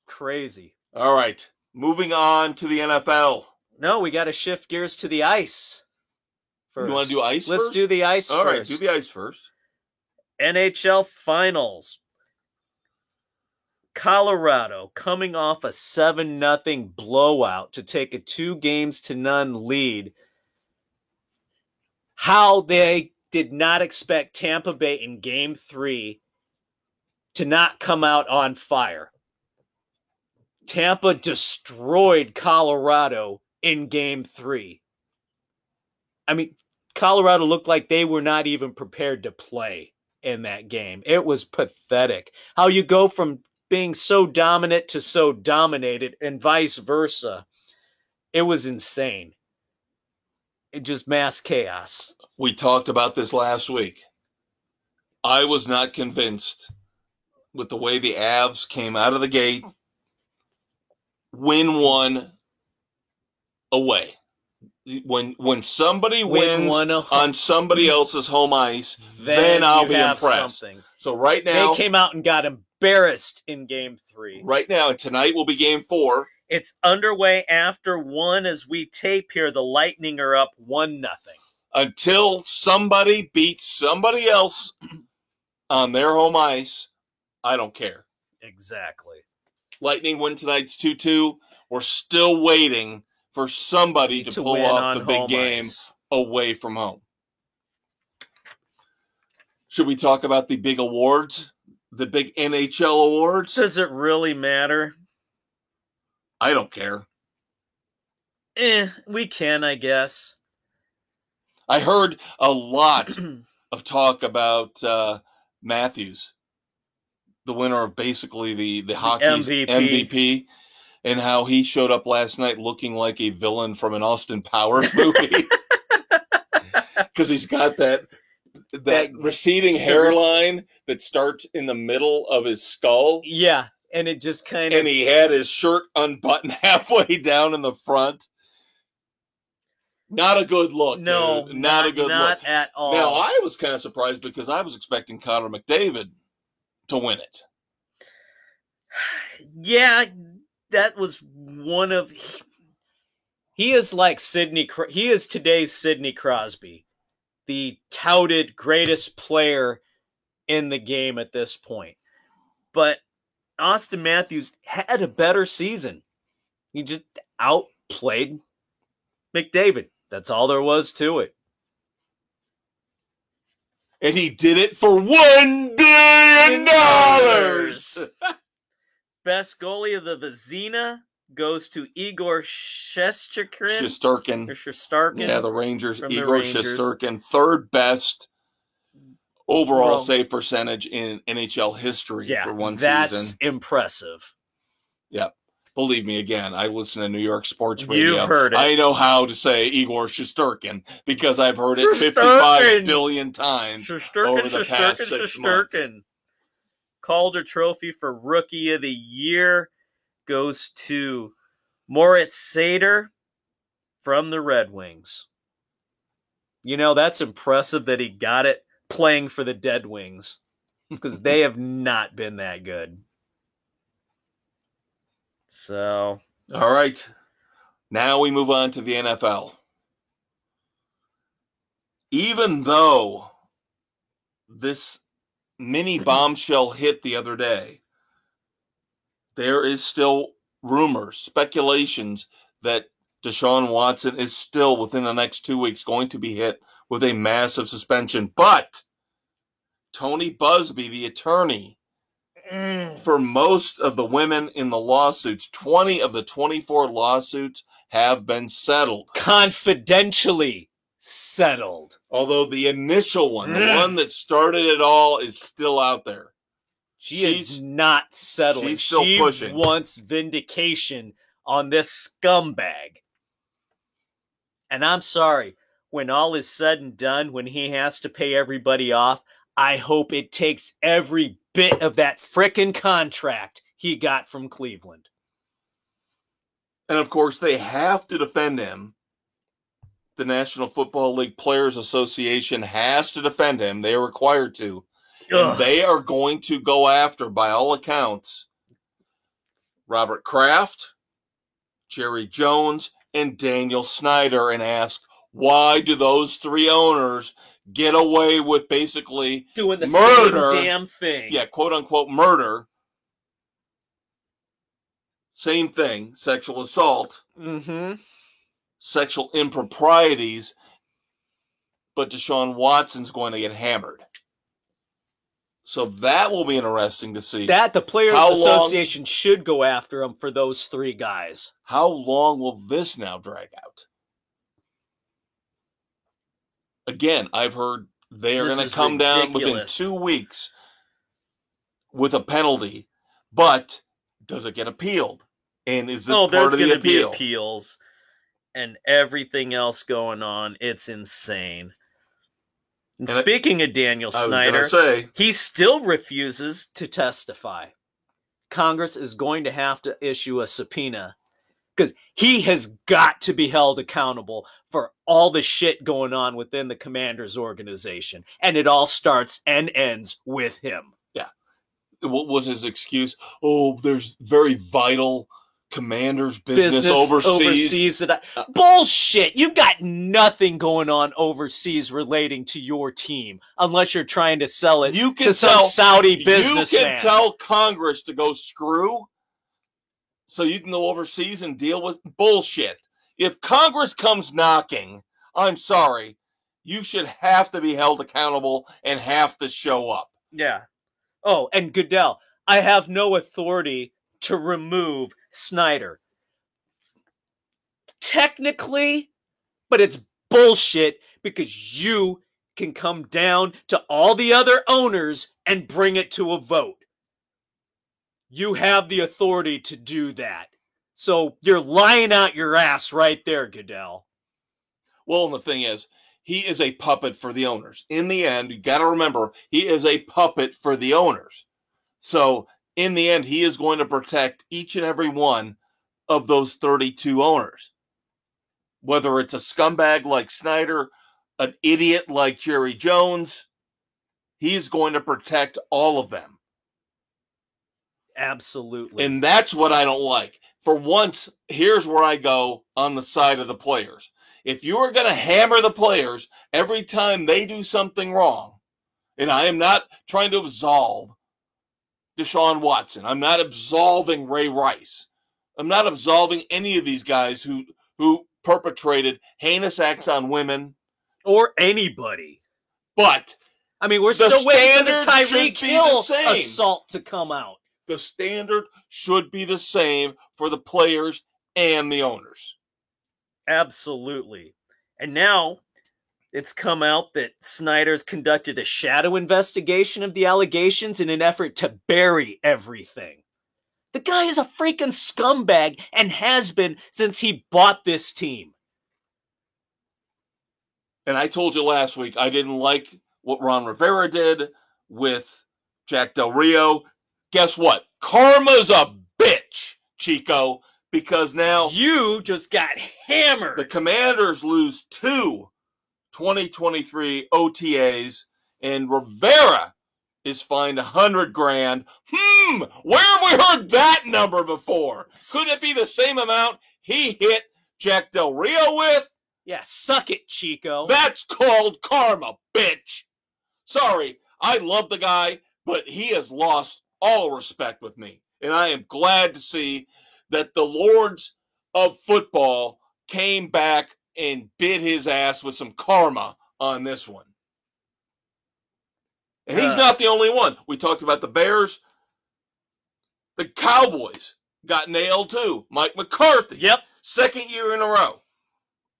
Crazy. All right. Moving on to the NFL. No, we got to shift gears to the ice. First. You want to do ice first? Let's do the ice first. All right, do the ice first. NHL Finals. Colorado coming off a 7-0 blowout to take a 2-0 lead. How they did not expect Tampa Bay in Game 3 to not come out on fire. Tampa destroyed Colorado in Game 3. I mean, Colorado looked like they were not even prepared to play in that game. It was pathetic. How you go from being so dominant to so dominated and vice versa. It was insane. It just mass chaos. We talked about this last week. I was not convinced with the way the Avs came out of the gate, win one away. When somebody wins on somebody else's home ice, then I'll be impressed. Something. So right now, they came out and got embarrassed in Game 3. Right now, and tonight will be Game 4. It's underway after 1 as we tape here. The Lightning are up 1-0. Until somebody beats somebody else on their home ice, I don't care. Exactly. Lightning win tonight's 2-2. We're still waiting for somebody to pull off the big game away from home. Should we talk about the big awards? The big NHL awards? Does it really matter? I don't care. We can, I guess. I heard a lot of talk about Matthews, the winner of basically the hockey's MVP, and how he showed up last night looking like a villain from an Austin Powers movie. Because he's got that receding hairline that starts in the middle of his skull. Yeah, and it just kind of... And he had his shirt unbuttoned halfway down in the front. Not a good look. No, dude. Not a good look. Not at all. Now, I was kind of surprised because I was expecting Connor McDavid to win it. Yeah, that was one of... He is like Sidney... He is today's Sidney Crosby, the touted greatest player in the game at this point. But Austin Matthews had a better season. He just outplayed McDavid. That's all there was to it. And he did it for $1 billion! Best goalie of the Vezina goes to Igor Shesterkin. Yeah, the Rangers. Igor Shesterkin, third best overall save percentage in NHL history for one season. That's impressive. Yeah. Believe me, again, I listen to New York sports radio. You've heard it. I know how to say Igor Shesterkin because I've heard it 55 billion times over the past 6 months. Calder Trophy for Rookie of the Year goes to Moritz Seider from the Red Wings. You know, that's impressive that he got it playing for the Dead Wings because they have not been that good. So, all right. Now we move on to the NFL. Even though this mini bombshell hit the other day, there is still rumors, speculations that Deshaun Watson is still within the next 2 weeks going to be hit with a massive suspension. But Tony Busby, the attorney, for most of the women in the lawsuits, 20 of the 24 lawsuits have been settled. Confidentially settled. Although the initial one, the one that started it all, is still out there. She's not settling. She's still pushing. She wants vindication on this scumbag. And I'm sorry, when all is said and done, when he has to pay everybody off, I hope it takes every bit of that frickin' contract he got from Cleveland. And of course, they have to defend him. The National Football League Players Association has to defend him. They are required to. And they are going to go after, by all accounts, Robert Kraft, Jerry Jones, and Daniel Snyder and ask, why do those three owners get away with basically doing the murder, same damn thing? Yeah, quote unquote murder. Same thing, sexual assault, sexual improprieties, but Deshaun Watson's going to get hammered. So that will be interesting to see. That the Players Association should go after him for those three guys. How long will this now drag out? Again, I've heard they are going to come down within 2 weeks with a penalty, but does it get appealed? And is this part of the appeal? There's going to be appeals and everything else going on. It's insane. And speaking of Daniel Snyder, he still refuses to testify. Congress is going to have to issue a subpoena because he has got to be held accountable for all the shit going on within the Commanders organization. And it all starts and ends with him. Yeah. What was his excuse? Oh, there's very vital Commanders business overseas. Bullshit. You've got nothing going on overseas relating to your team unless you're trying to sell it to some Saudi businessman. You can tell Congress to go screw, so you can go overseas and deal with bullshit. If Congress comes knocking, I'm sorry, you should have to be held accountable and have to show up. Yeah. Oh, and Goodell, I have no authority to remove Snyder. Technically, but it's bullshit because you can come down to all the other owners and bring it to a vote. You have the authority to do that. So you're lying out your ass right there, Goodell. Well, and the thing is, he is a puppet for the owners. In the end, you got to remember, he is a puppet for the owners. So in the end, he is going to protect each and every one of those 32 owners. Whether it's a scumbag like Snyder, an idiot like Jerry Jones, he is going to protect all of them. Absolutely. And that's what I don't like. For once, here's where I go on the side of the players. If you are going to hammer the players every time they do something wrong, and I am not trying to absolve Deshaun Watson, I'm not absolving Ray Rice, I'm not absolving any of these guys who perpetrated heinous acts on women. Or anybody. But I mean, we're still waiting for the Tyreek Hill assault to come out. The standard should be the same for the players and the owners. Absolutely. And now it's come out that Snyder's conducted a shadow investigation of the allegations in an effort to bury everything. The guy is a freaking scumbag and has been since he bought this team. And I told you last week, I didn't like what Ron Rivera did with Jack Del Rio. Guess what? Karma's a bitch, Chico, because now you just got hammered. The Commanders lose 2 2023 OTAs, and Rivera is fined $100,000. Where have we heard that number before? Couldn't it be the same amount he hit Jack Del Rio with? Yeah, suck it, Chico. That's called karma, bitch. Sorry, I love the guy, but he has lost all respect with me. And I am glad to see that the lords of football came back and bit his ass with some karma on this one. And he's not the only one. We talked about the Bears. The Cowboys got nailed too. Mike McCarthy. Yep. Second year in a row.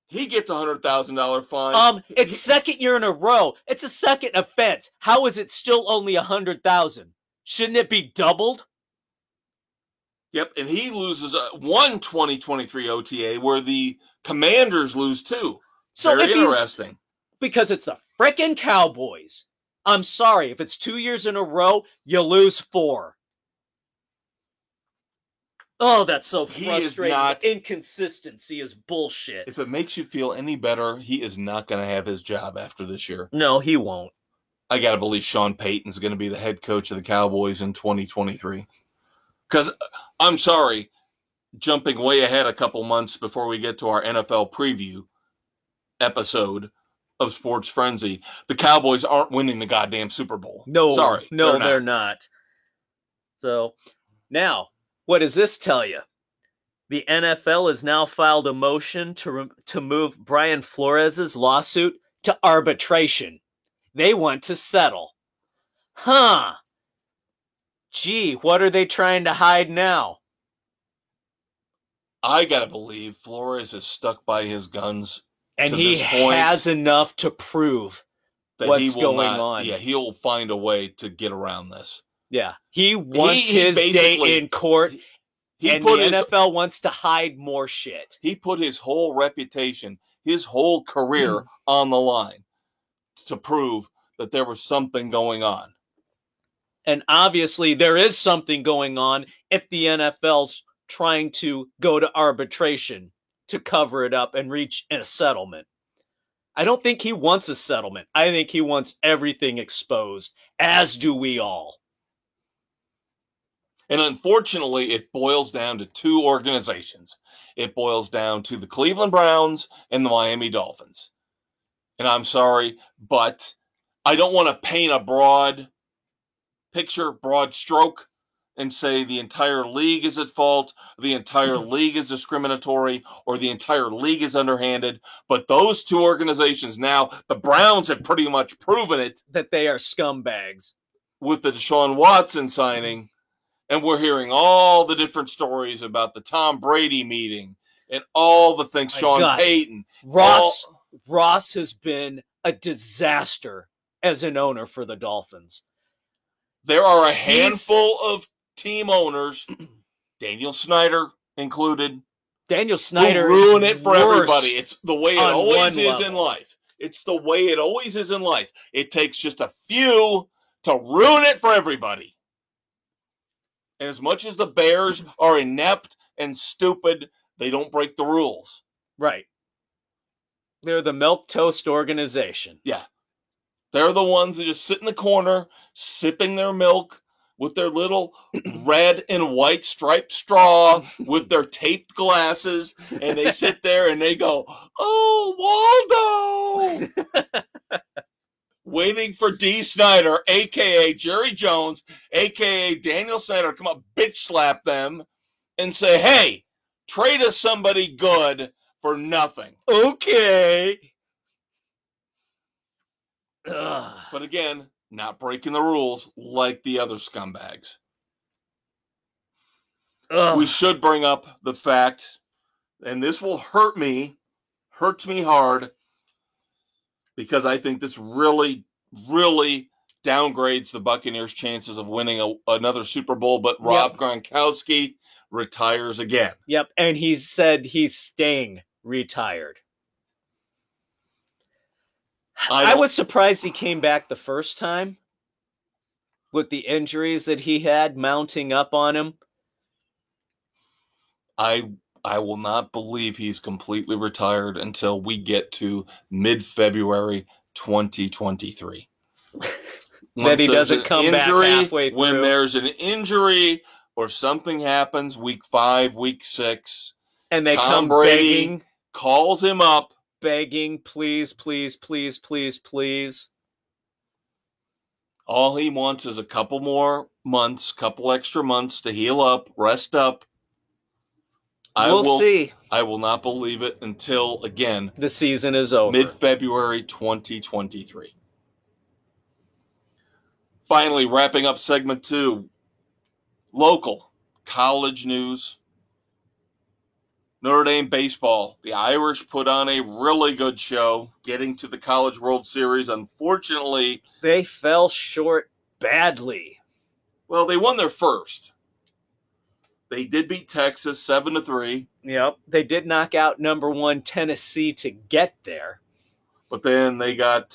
He gets a $100,000 fine. It's second year in a row. It's a second offense. How is it still only $100,000? Shouldn't it be doubled? Yep, and he loses one 2023 OTA where the Commanders lose 2. So very interesting. Because it's the frickin' Cowboys. I'm sorry, if it's 2 years in a row, you lose 4. Oh, that's so frustrating. Inconsistency is bullshit. If it makes you feel any better, he is not going to have his job after this year. No, he won't. I got to believe Sean Payton's going to be the head coach of the Cowboys in 2023. Because, I'm sorry, jumping way ahead a couple months before we get to our NFL preview episode of Sports Frenzy, the Cowboys aren't winning the goddamn Super Bowl. No, sorry. No, they're not. So, now, what does this tell you? The NFL has now filed a motion to move Brian Flores' lawsuit to arbitration. They want to settle. Huh. Gee, what are they trying to hide now? I gotta believe Flores is stuck by his guns. And he has enough to prove what's going on. Yeah, he'll find a way to get around this. Yeah, he wants his day in court, and the NFL wants to hide more shit. He put his whole reputation, his whole career on the line to prove that there was something going on. And obviously there is something going on if the NFL's trying to go to arbitration to cover it up and reach a settlement. I don't think he wants a settlement. I think he wants everything exposed, as do we all. And unfortunately, it boils down to 2 organizations. It boils down to the Cleveland Browns and the Miami Dolphins. And I'm sorry, but I don't want to paint a broad picture, broad stroke, and say the entire league is at fault, the entire league is discriminatory, or the entire league is underhanded. But those two organizations now, the Browns have pretty much proven it. That they are scumbags. With the Deshaun Watson signing, and we're hearing all the different stories about the Tom Brady meeting and all the things, Sean Payton. Ross has been a disaster as an owner for the Dolphins. There are a handful of team owners, Daniel Snyder included. Daniel Snyder who ruin it for everybody. It's the way it always is in life. It's the way it always is in life. It takes just a few to ruin it for everybody. And as much as the Bears are inept and stupid, they don't break the rules. Right. They're the milquetoast organization. Yeah. They're the ones that just sit in the corner, sipping their milk with their little red and white striped straw with their taped glasses. And they sit there and they go, "Oh, Waldo!" Waiting for D. Snyder, a.k.a. Jerry Jones, a.k.a. Daniel Snyder, to come up, bitch slap them, and say, "Hey, trade us somebody good for nothing." Okay. Ugh. But again, not breaking the rules like the other scumbags. Ugh. We should bring up the fact, and this will hurts me hard, because I think this really, really downgrades the Buccaneers' chances of winning another Super Bowl, but Rob Gronkowski retires again. Yep, and he said he's staying retired. I was surprised he came back the first time with the injuries that he had mounting up on him. I will not believe he's completely retired until we get to mid-February 2023. That he doesn't come back halfway through. When there's an injury or something happens, week 5, week 6, and they Tom come Brady begging, calls him up, begging, please, please, please, please, please. All he wants is a couple more months, couple extra months to heal up, rest up. We'll see. I will not believe it until, again, the season is over. Mid-February 2023. Finally, wrapping up segment 2. Local college news. Notre Dame baseball. The Irish put on a really good show, getting to the College World Series. Unfortunately, they fell short badly. Well, they won their first. They did beat Texas 7-3. Yep. They did knock out number 1 Tennessee to get there. But then they got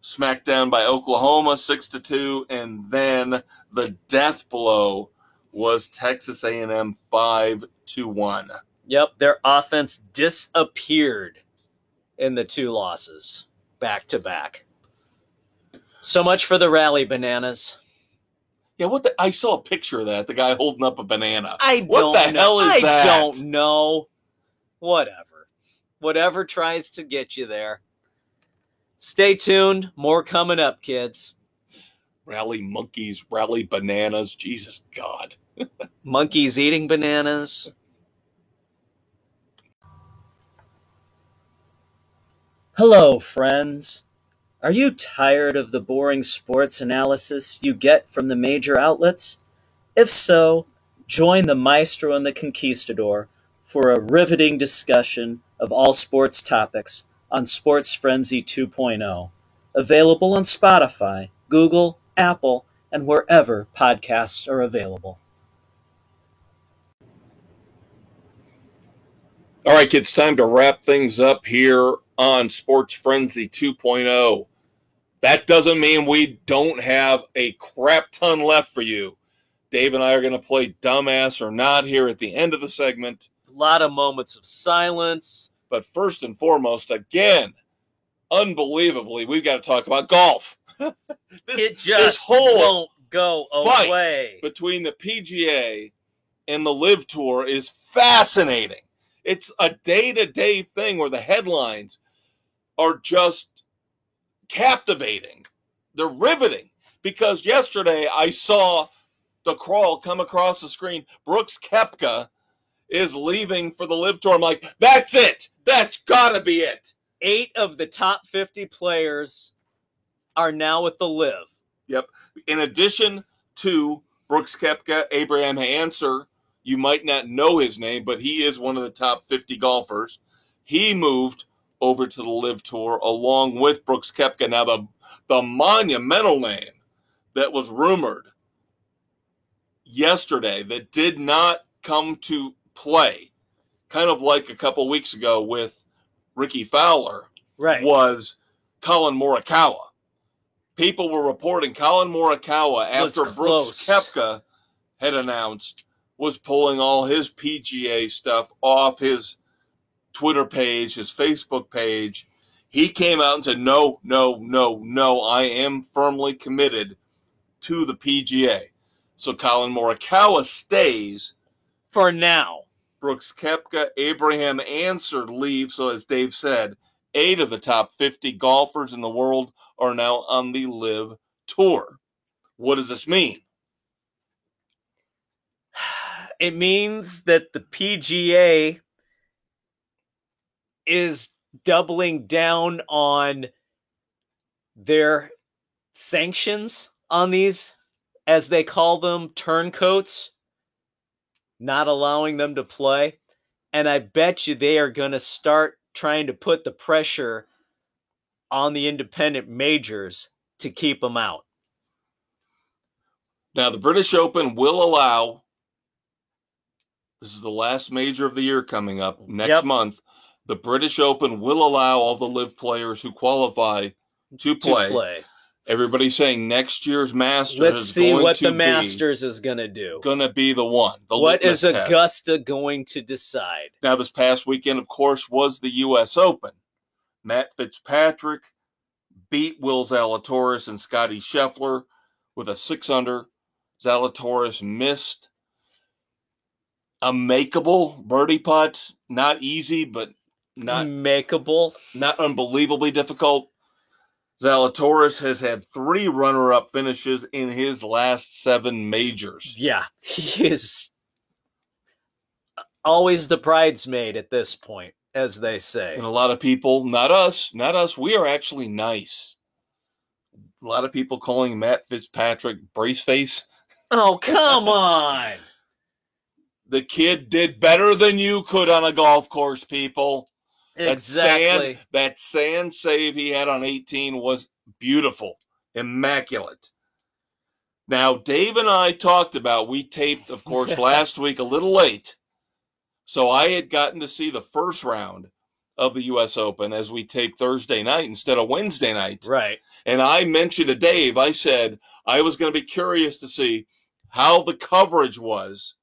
smacked down by Oklahoma 6-2, and then the death blow was Texas A&M 5-1. Yep, their offense disappeared in the 2 losses back to back. So much for the rally bananas. Yeah, I saw a picture of that. The guy holding up a banana. What the hell is that? I don't know. Whatever tries to get you there. Stay tuned. More coming up, kids. Rally monkeys, rally bananas. Jesus God. Monkeys eating bananas. Hello, friends. Are you tired of the boring sports analysis you get from the major outlets? If so, join the Maestro and the Conquistador for a riveting discussion of all sports topics on Sports Frenzy 2.0. Available on Spotify, Google, Apple, and wherever podcasts are available. All right, kids, time to wrap things up here on Sports Frenzy 2.0. That doesn't mean we don't have a crap ton left for you. Dave and I are going to play dumbass or not here at the end of the segment. A lot of moments of silence. But first and foremost, again, unbelievably, we've got to talk about golf. This whole won't go away. Between the PGA and the Live Tour is fascinating. It's a day-to-day thing where the headlines are just captivating. They're riveting. Because yesterday I saw the crawl come across the screen. Brooks Koepka is leaving for the LIV Tour. I'm like, that's it. That's got to be it. 8 of the top 50 players are now with the LIV. Yep. In addition to Brooks Koepka, Abraham Ancer, you might not know his name, but he is one of the top 50 golfers. He moved over to the LIV Tour along with Brooks Koepka. Now, the monumental name that was rumored yesterday that did not come to play, kind of like a couple weeks ago with Ricky Fowler, right, was Colin Morikawa. People were reporting Colin Morikawa, after Brooks Koepka had announced, was pulling all his PGA stuff off his Twitter page, his Facebook page. He came out and said, no, I am firmly committed to the PGA. So Colin Morikawa stays. For now. Brooks Koepka, Abraham Ancer leave. So as Dave said, 8 of the top 50 golfers in the world are now on the LIV Tour. What does this mean? It means that the PGA is doubling down on their sanctions on these, as they call them, turncoats, not allowing them to play. And I bet you they are going to start trying to put the pressure on the independent majors to keep them out. Now, the British Open will allow, this is the last major of the year coming up next month, the British Open will allow all the LIV players who qualify to play. Everybody's saying next year's Masters Let's is see going what to the Masters is going to do. Going to be the one. What is Augusta going to decide? Now, this past weekend, of course, was the U.S. Open. Matt Fitzpatrick beat Will Zalatoris and Scottie Scheffler with a 6-under. Zalatoris missed a makeable birdie putt. Not easy, but not makeable. Not unbelievably difficult. Zalatoris has had 3 runner-up finishes in his last 7 majors. Yeah, he is always the bridesmaid at this point, as they say. And a lot of people, not us, we are actually nice. A lot of people calling Matt Fitzpatrick braceface. Oh, come on. The kid did better than you could on a golf course, people. Exactly. That sand save he had on 18 was beautiful, immaculate. Now, Dave and I talked about, we taped, of course, last week a little late. So I had gotten to see the first round of the U.S. Open as we taped Thursday night instead of Wednesday night. Right. And I mentioned to Dave, I said I was going to be curious to see how the coverage was.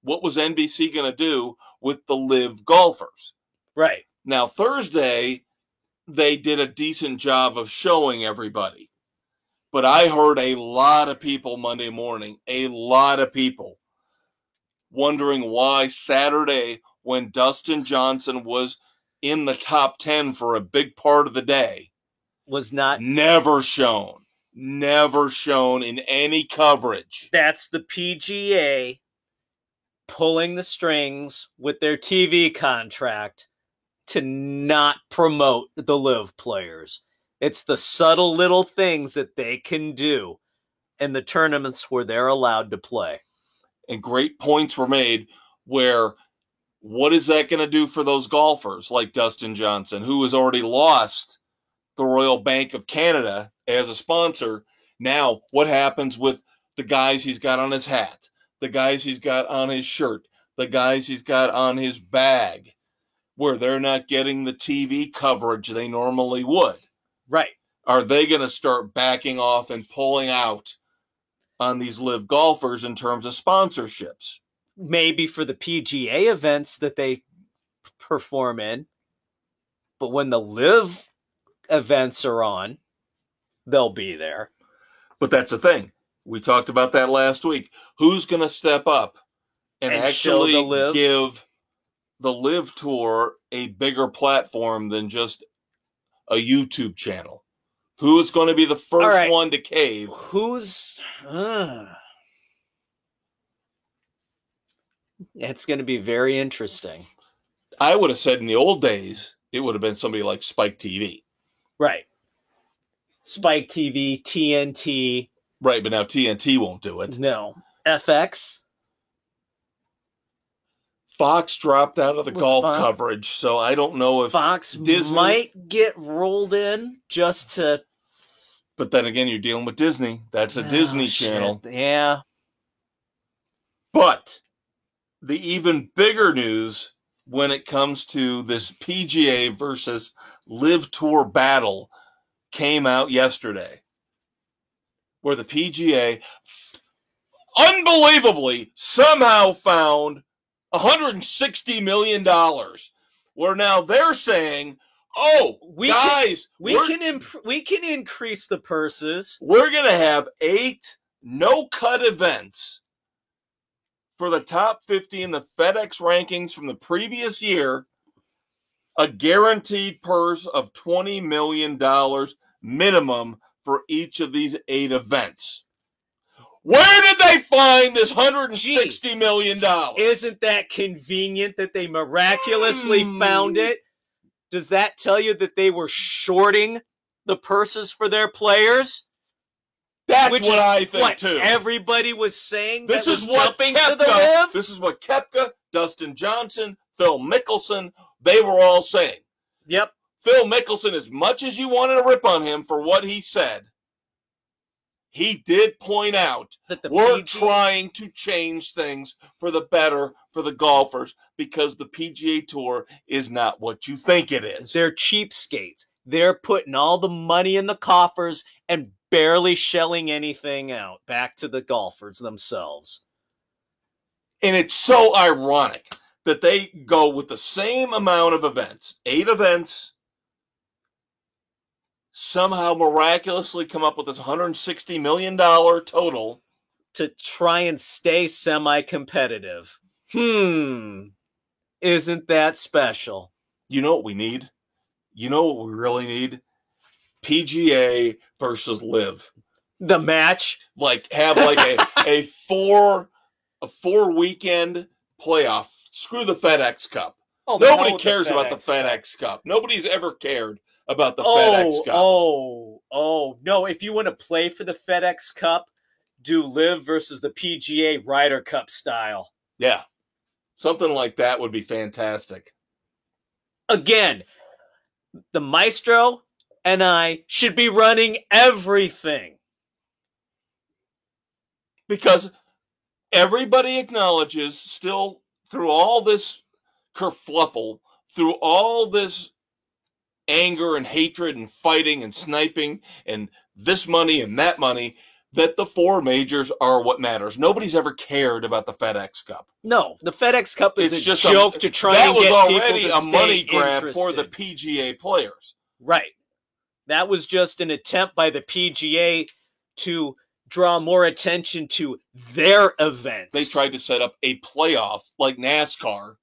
What was NBC going to do with the LIV golfers? Right. Now, Thursday, they did a decent job of showing everybody. But I heard a lot of people Monday morning, a lot of people, wondering why Saturday, when Dustin Johnson was in the top 10 for a big part of the day, was not never shown in any coverage. That's the PGA pulling the strings with their TV contract to not promote the LIV players. It's the subtle little things that they can do in the tournaments where they're allowed to play. And great points were made where, what is that going to do for those golfers like Dustin Johnson, who has already lost the Royal Bank of Canada as a sponsor? Now, what happens with the guys he's got on his hat, the guys he's got on his shirt, the guys he's got on his bag, where they're not getting the TV coverage they normally would? Right. Are they going to start backing off and pulling out on these LIV golfers in terms of sponsorships? Maybe for the PGA events that they perform in, but when the LIV events are on, they'll be there. But that's the thing. We talked about that last week. Who's going to step up and actually give the LIV Tour a bigger platform than just a YouTube channel? Who is going to be the first one to cave? It's going to be very interesting. I would have said in the old days, it would have been somebody like Spike TV. Right. Spike TV, TNT. Right, but now TNT won't do it. No. FX. Fox dropped out of the golf coverage, so I don't know if Fox Disney might get rolled in just to. But then again, you're dealing with Disney. That's a Disney channel. Yeah. But the even bigger news when it comes to this PGA versus Live Tour battle came out yesterday, where the PGA unbelievably somehow found $160 million, where now they're saying, oh, we can increase the purses. We're going to have 8 no-cut events for the top 50 in the FedEx rankings from the previous year, a guaranteed purse of $20 million minimum for each of these 8 events. Where did they find this $160 million? Isn't that convenient that they miraculously found it? Does that tell you that they were shorting the purses for their players? That's what I think too. Everybody was saying. This is what Koepka, this is what Koepka, Dustin Johnson, Phil Mickelson, they were all saying. Yep. Phil Mickelson, as much as you wanted to rip on him for what he said, he did point out that we're trying to change things for the better for the golfers because the PGA Tour is not what you think it is. They're cheapskates. They're putting all the money in the coffers and barely shelling anything out back to the golfers themselves. And it's so ironic that they go with the same amount of events, 8 events, somehow miraculously come up with this $160 million total to try and stay semi-competitive. Isn't that special? You know what we need? You know what we really need? PGA versus Live. The match? Have a 4 weekend playoff. Screw the FedEx Cup. Oh, nobody cares about the FedEx Cup. Nobody's ever cared about the FedEx Cup. No. If you want to play for the FedEx Cup, do Live versus the PGA Ryder Cup style. Yeah. Something like that would be fantastic. Again, the Maestro and I should be running everything. Because everybody acknowledges still through all this kerfluffle, through all this anger and hatred and fighting and sniping and this money and that money, that the 4 majors are what matters. Nobody's ever cared about the FedEx Cup. No, the FedEx Cup is a joke to try and get people to stay interested. That was already a money grab for the PGA players. Right. That was just an attempt by the PGA to draw more attention to their events. They tried to set up a playoff like NASCAR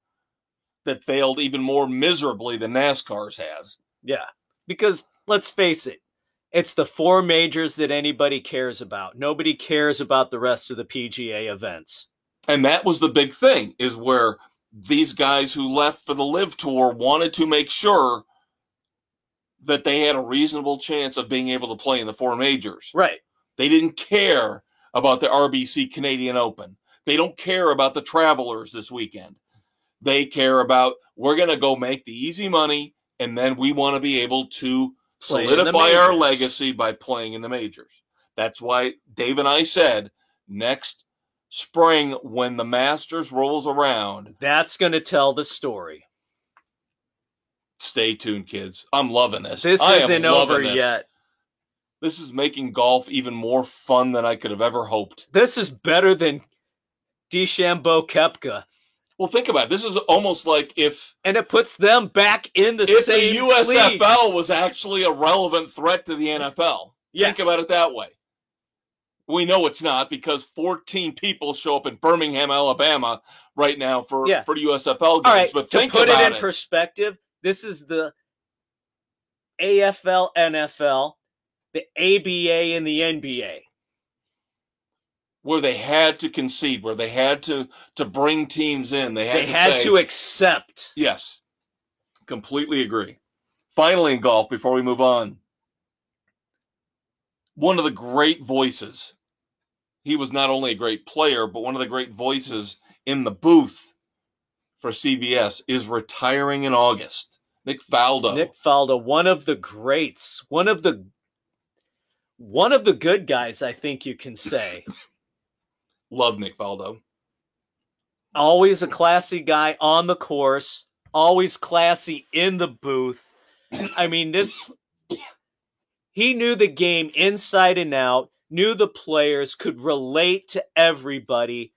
that failed even more miserably than NASCAR's has. Yeah, because let's face it, it's the 4 majors that anybody cares about. Nobody cares about the rest of the PGA events. And that was the big thing, is where these guys who left for the Live Tour wanted to make sure that they had a reasonable chance of being able to play in the 4 majors. Right. They didn't care about the RBC Canadian Open. They don't care about the Travelers this weekend. They care about, we're going to go make the easy money, and then we want to be able to solidify our legacy by playing in the majors. That's why Dave and I said next spring when the Masters rolls around, that's going to tell the story. Stay tuned, kids. I'm loving this. This isn't over yet. This is making golf even more fun than I could have ever hoped. This is better than DeChambeau Koepka. Well, think about it. This is almost like if... And it puts them back in the same league. If the USFL was actually a relevant threat to the NFL. Yeah. Think about it that way. We know it's not because 14 people show up in Birmingham, Alabama right now for USFL games. All right, but think to put it in perspective, this is the AFL, NFL, the ABA, and the NBA. where they had to concede, where they had to bring teams in. They had to accept. Yes, completely agree. Finally, in golf, before we move on, one of the great voices. He was not only a great player, but one of the great voices in the booth for CBS is retiring in August. Nick Faldo. Nick Faldo, one of the greats, one of the good guys, I think you can say. Love Nick Faldo. Always a classy guy on the course, always classy in the booth. I mean, he knew the game inside and out, knew the players, could relate to everybody.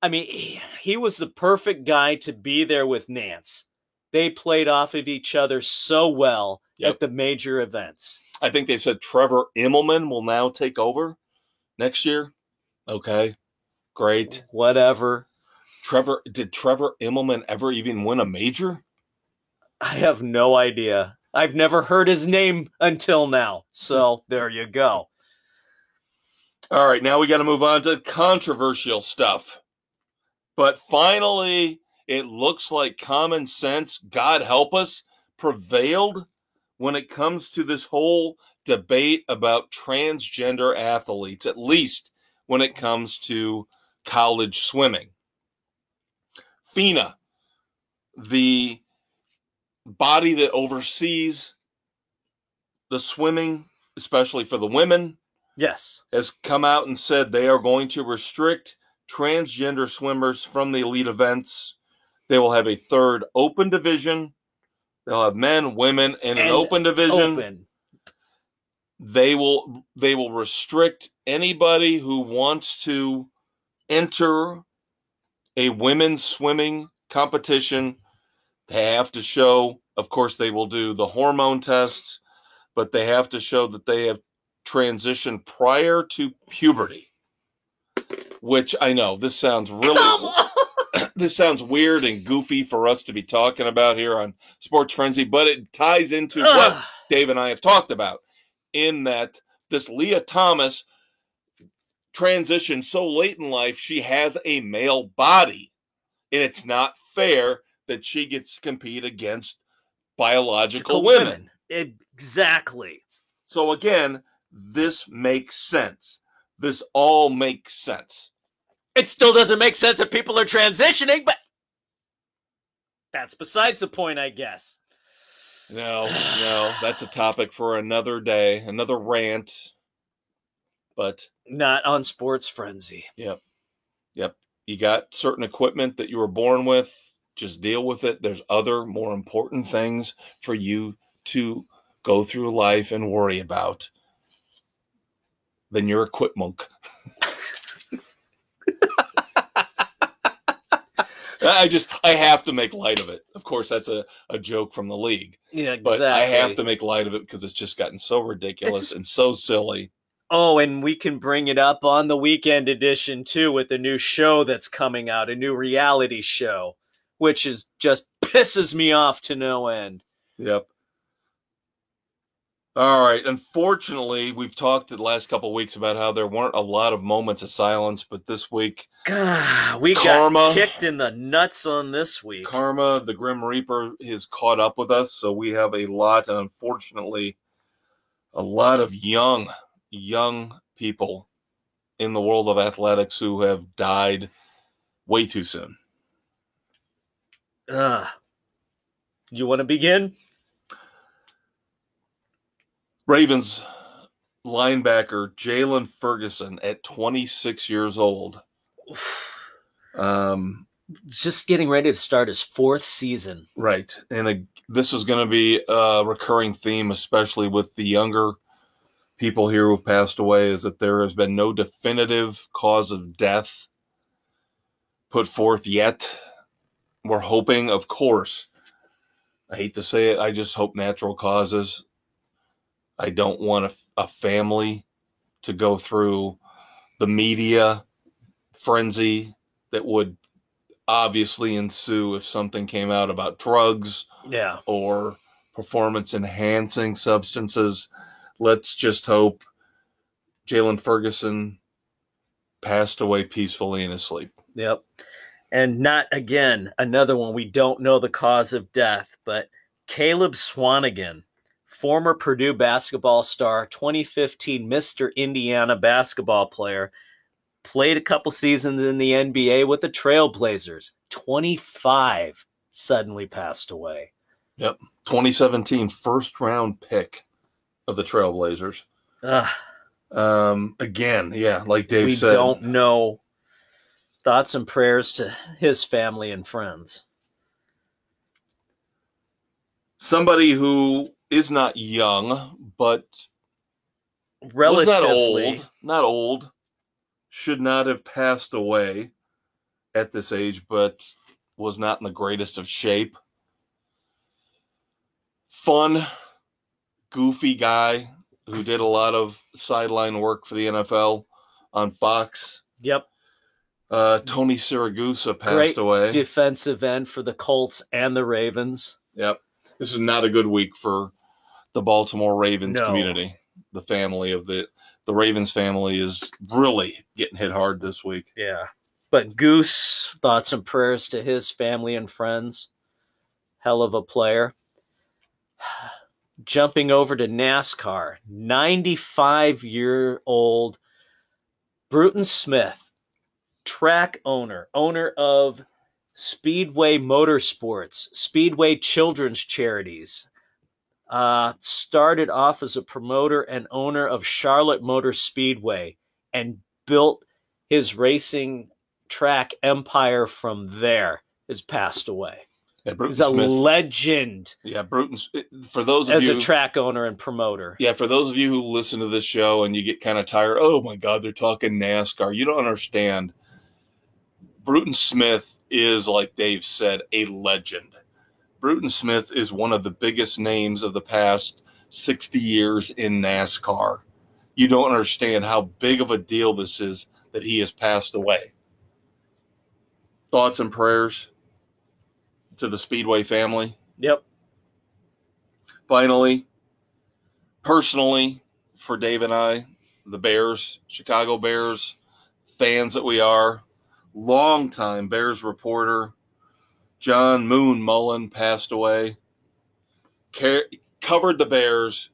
I mean, he was the perfect guy to be there with Nance. They played off of each other so well at the major events. I think they said Trevor Immelman will now take over next year. Okay, great. Whatever. Did Trevor Immelman ever even win a major? I have no idea. I've never heard his name until now. So there you go. All right, now we got to move on to controversial stuff. But finally, it looks like common sense, God help us, prevailed when it comes to this whole debate about transgender athletes, at least when it comes to college swimming. FINA, the body that oversees the swimming, especially for the women, yes, has come out and said they are going to restrict transgender swimmers from the elite events. They will have a third open division. They'll have men, women, and an open division. Open. They will restrict anybody who wants to enter a women's swimming competition. They have to show, of course, they will do the hormone tests, but they have to show that they have transitioned prior to puberty. Which I know this sounds this sounds weird and goofy for us to be talking about here on Sports Frenzy, but it ties into what Dave and I have talked about, in that this Leah Thomas transitioned so late in life, she has a male body, and it's not fair that she gets to compete against biological women. Exactly. So again, this makes sense. This all makes sense. It still doesn't make sense if people are transitioning, but that's besides the point, I guess. No, that's a topic for another day, another rant. But not on Sports Frenzy. Yep. You got certain equipment that you were born with. Just deal with it. There's other more important things for you to go through life and worry about than your equipment. I have to make light of it. Of course, that's a joke from the league. Yeah, exactly. But I have to make light of it because it's just gotten so ridiculous and so silly. Oh, and we can bring it up on the weekend edition, too, with the new show that's coming out, a new reality show, which is just pisses me off to no end. Yep. All right. Unfortunately, we've talked the last couple of weeks about how there weren't a lot of moments of silence, but this week, we got kicked in the nuts on this week. Karma, the Grim Reaper, has caught up with us, so we have a lot, and unfortunately, a lot of young people in the world of athletics who have died way too soon. You want to begin? Ravens linebacker Jaylon Ferguson at 26 years old. Just getting ready to start his fourth season. Right. And this is going to be a recurring theme, especially with the younger people here who've passed away, is that there has been no definitive cause of death put forth yet. We're hoping, of course, I hate to say it, I just hope natural causes. I don't want a family to go through the media frenzy that would obviously ensue if something came out about drugs or performance-enhancing substances. Let's just hope Jaylon Ferguson passed away peacefully in his sleep. Yep. And not, again, another one we don't know the cause of death, but Caleb Swanigan, former Purdue basketball star, 2015 Mr. Indiana basketball player, played a couple seasons in the NBA with the Trailblazers. 25, suddenly passed away. Yep. 2017 first-round pick of the Trailblazers. Again, yeah, like Dave said. We don't know. Thoughts and prayers to his family and friends. Somebody who is not young, but relatively not old, should not have passed away at this age, but was not in the greatest of shape. Fun, goofy guy who did a lot of sideline work for the NFL on Fox. Yep. Tony Siragusa passed away. Defensive end for the Colts and the Ravens. Yep. This is not a good week for the Baltimore Ravens community. The family of the Ravens family is really getting hit hard this week. Yeah. But Goose, thoughts and prayers to his family and friends. Hell of a player. Jumping over to NASCAR, 95-year-old Bruton Smith, track owner of Speedway Motorsports, Speedway Children's Charities, started off as a promoter and owner of Charlotte Motor Speedway and built his racing track empire from there, has passed away. Yeah, Bruton He's a Smith. legend. Yeah, Bruton. For those of you as a track owner and promoter. Yeah, for those of you who listen to this show and you get kind of tired, oh my God, they're talking NASCAR. You don't understand. Bruton Smith is, like Dave said, a legend. Bruton Smith is one of the biggest names of the past 60 years in NASCAR. You don't understand how big of a deal this is that he has passed away. Thoughts and prayers to the Speedway family. Yep. Finally, personally, for Dave and I, the Bears, Chicago Bears, fans that we are, longtime Bears reporter, John Moon Mullen passed away. Covered the Bears,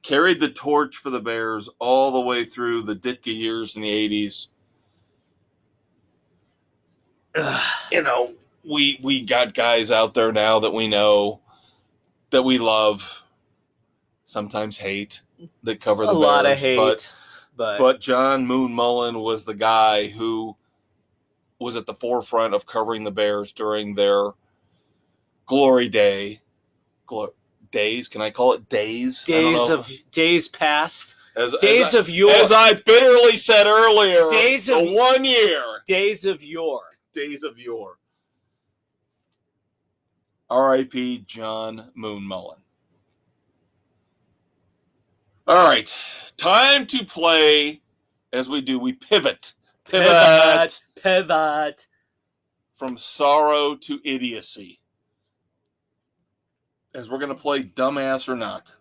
carried the torch for the Bears all the way through the Ditka years in the 80s. We got guys out there now that we know, that we love, sometimes hate, that cover the Bears. A lot of hate. But John Moon Mullen was the guy who was at the forefront of covering the Bears during their glory day. Days? Can I call it days? Days past. As I bitterly said earlier, days of 1 year. Days of yore. Days of yore. R.I.P. John Moon Mullen. All right. Time to play. As we do, we pivot. Pivot. From sorrow to idiocy. As we're going to play Dumbass or Not.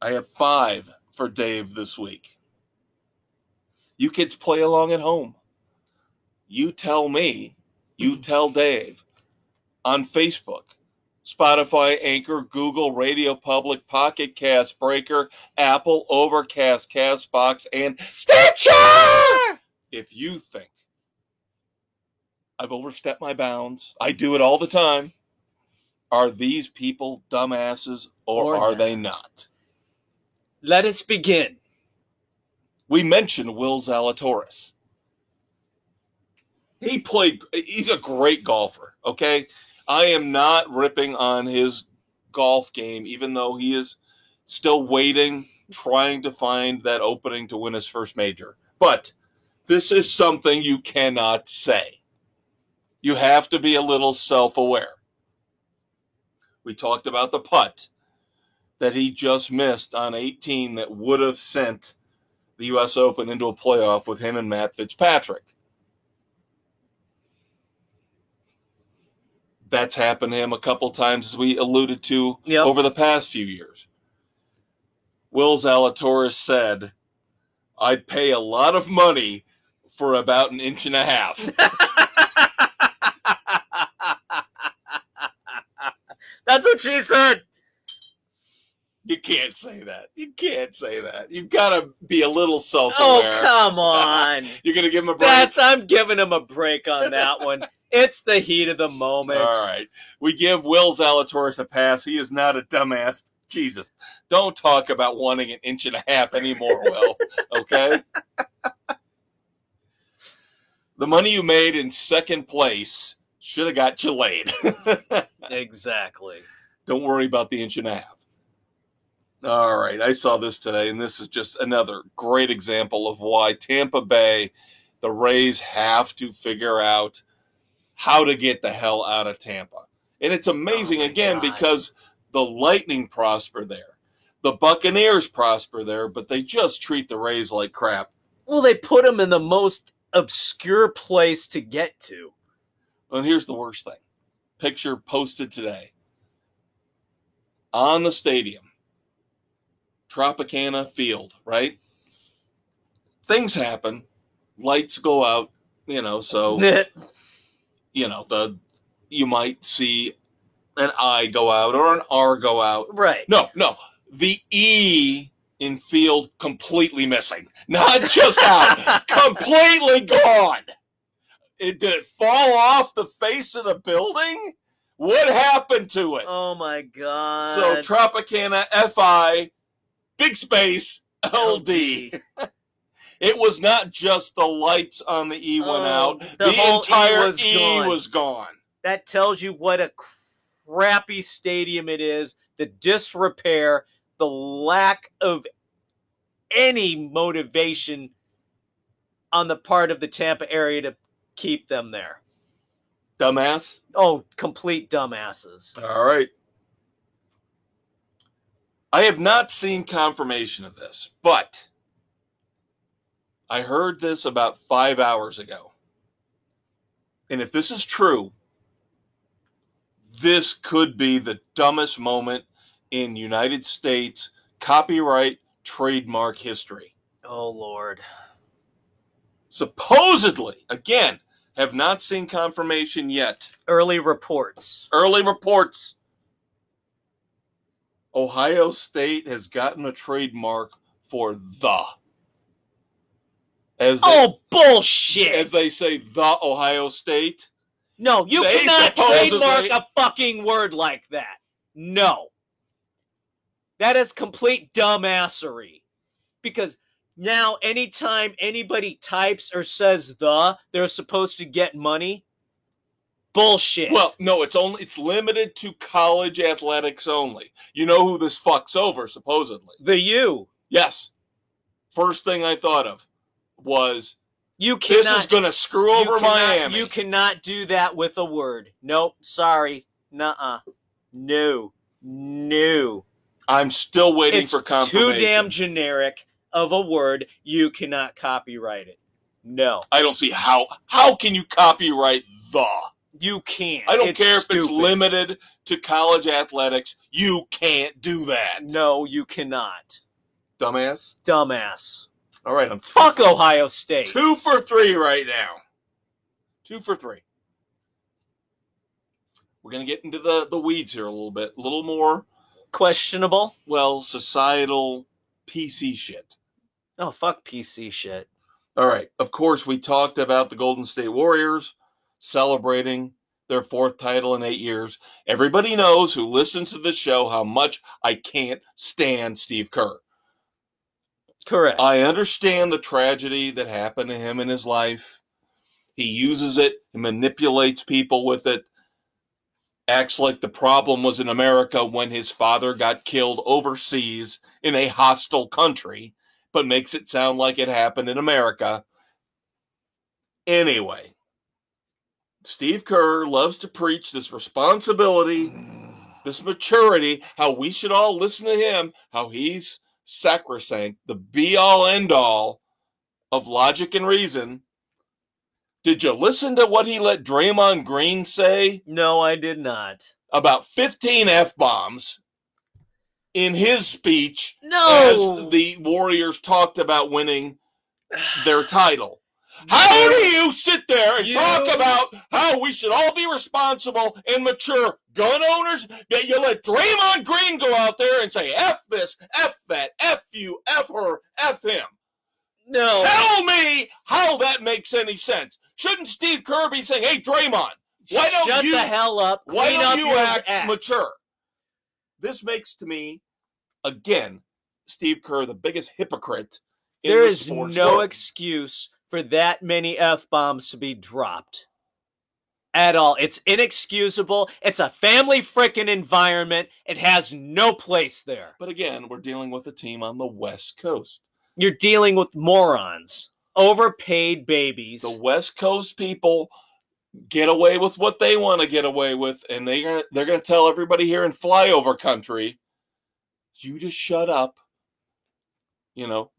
I have 5 for Dave this week. You kids play along at home. You tell me. You tell Dave. On Facebook, Spotify, Anchor, Google, Radio Public, Pocket Cast, Breaker, Apple, Overcast, Castbox, and Stitcher! If you think I've overstepped my bounds, I do it all the time, are these people dumbasses or are they not? Let us begin. We mentioned Will Zalatoris. He's a great golfer, okay? I am not ripping on his golf game, even though he is still waiting, trying to find that opening to win his first major. But this is something you cannot say. You have to be a little self-aware. We talked about the putt that he just missed on 18 that would have sent the U.S. Open into a playoff with him and Matt Fitzpatrick. That's happened to him a couple times, as we alluded to over the past few years. Will Zalatoris said I'd pay a lot of money for about an inch and a half. That's what she said. You can't say that. You can't say that. You've got to be a little self-aware. Oh, come on. You're going to give him a break? I'm giving him a break on that one. It's the heat of the moment. All right. We give Will Zalatoris a pass. He is not a dumbass. Jesus. Don't talk about wanting an inch and a half anymore, Will. Okay? The money you made in second place should have got you laid. Exactly. Don't worry about the inch and a half. All right. I saw this today, and this is just another great example of why Tampa Bay, the Rays, have to figure out how to get the hell out of Tampa. And it's amazing, again, because the Lightning prosper there. The Buccaneers prosper there, but they just treat the Rays like crap. Well, they put them in the most obscure place to get to. And here's the worst thing. Picture posted today. On the stadium. Tropicana Field, right? Things happen. Lights go out, so, you might see an I go out or an R go out. Right. No. The E in field completely missing. Not just out. Completely gone. Did it fall off the face of the building? What happened to it? Oh, my God. So Tropicana FI, big space, LD. It was not just the lights on the E went out. The entire E was gone. That tells you what a crappy stadium it is, the disrepair, the lack of any motivation on the part of the Tampa area to keep them there. Dumbass? Oh, complete dumbasses. All right. I have not seen confirmation of this, but I heard this about 5 hours ago. And if this is true, this could be the dumbest moment in United States copyright trademark history. Oh, Lord. Supposedly, again, have not seen confirmation yet. Early reports. Ohio State has gotten a trademark for the. Bullshit! As they say, the Ohio State. No, you cannot trademark a fucking word like that. No. That is complete dumbassery. Because now anytime anybody types or says they're supposed to get money. Bullshit. Well, no, it's limited to college athletics only. You know who this fucks over, supposedly? The U. Yes. First thing I thought of was this is going to screw over Miami. You cannot do that with a word. Nope. Sorry. Nuh-uh. No. I'm still waiting for confirmation. It's too damn generic of a word. You cannot copyright it. No. I don't see how. How can you copyright the? You can't. I don't care if it's limited to college athletics. You can't do that. No, you cannot. Dumbass? All right, fuck Ohio State. 2 for 3 right now. 2 for 3. We're going to get into the weeds here a little bit. A little more questionable. Well, societal PC shit. Oh, fuck PC shit. All right. Of course, we talked about the Golden State Warriors celebrating their 4th title in 8 years. Everybody knows who listens to this show how much I can't stand Steve Kerr. Correct. I understand the tragedy that happened to him in his life. He uses it, he manipulates people with it, acts like the problem was in America when his father got killed overseas in a hostile country, but makes it sound like it happened in America. Anyway, Steve Kerr loves to preach this responsibility, this maturity, how we should all listen to him, how he's sacrosanct, the be-all, end-all of logic and reason. Did you listen to what he let Draymond Green say? No, I did not. About 15 F-bombs in his speech as the Warriors talked about winning their title. How do you sit there and talk about how we should all be responsible and mature gun owners, that you let Draymond Green go out there and say, F this, F that, F you, F her, F him? No. Tell me how that makes any sense. Shouldn't Steve Kerr be saying, hey, Draymond, why don't Shut you the hell up? Why Clean don't up you your act mature? This makes to me, again, Steve Kerr the biggest hypocrite in There the is sports no world. excuse for that many F-bombs to be dropped at all. It's inexcusable. It's a family frickin' environment. It has no place there. But again, we're dealing with a team on the West Coast. You're dealing with morons, overpaid babies. The West Coast people get away with what they want to get away with, and they're gonna tell everybody here in flyover country, you just shut up. You know,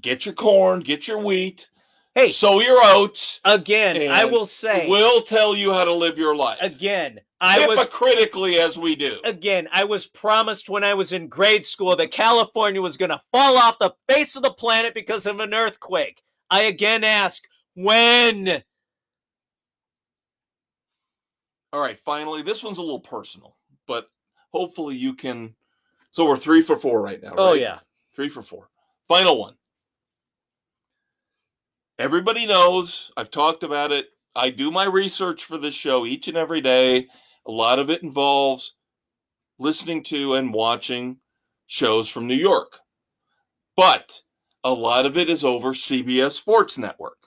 get your corn, get your wheat, hey, sow your oats. Again, I will say, we'll tell you how to live your life. Again, hypocritically as we do. Again, I was promised when I was in grade school that California was going to fall off the face of the planet because of an earthquake. I again ask, when? All right, finally, this one's a little personal, but hopefully you can. So we're 3 for 4 right now, right? Oh, yeah. 3 for 4. Final one. Everybody knows, I've talked about it. I do my research for this show each and every day. A lot of it involves listening to and watching shows from New York. But a lot of it is over CBS Sports Network.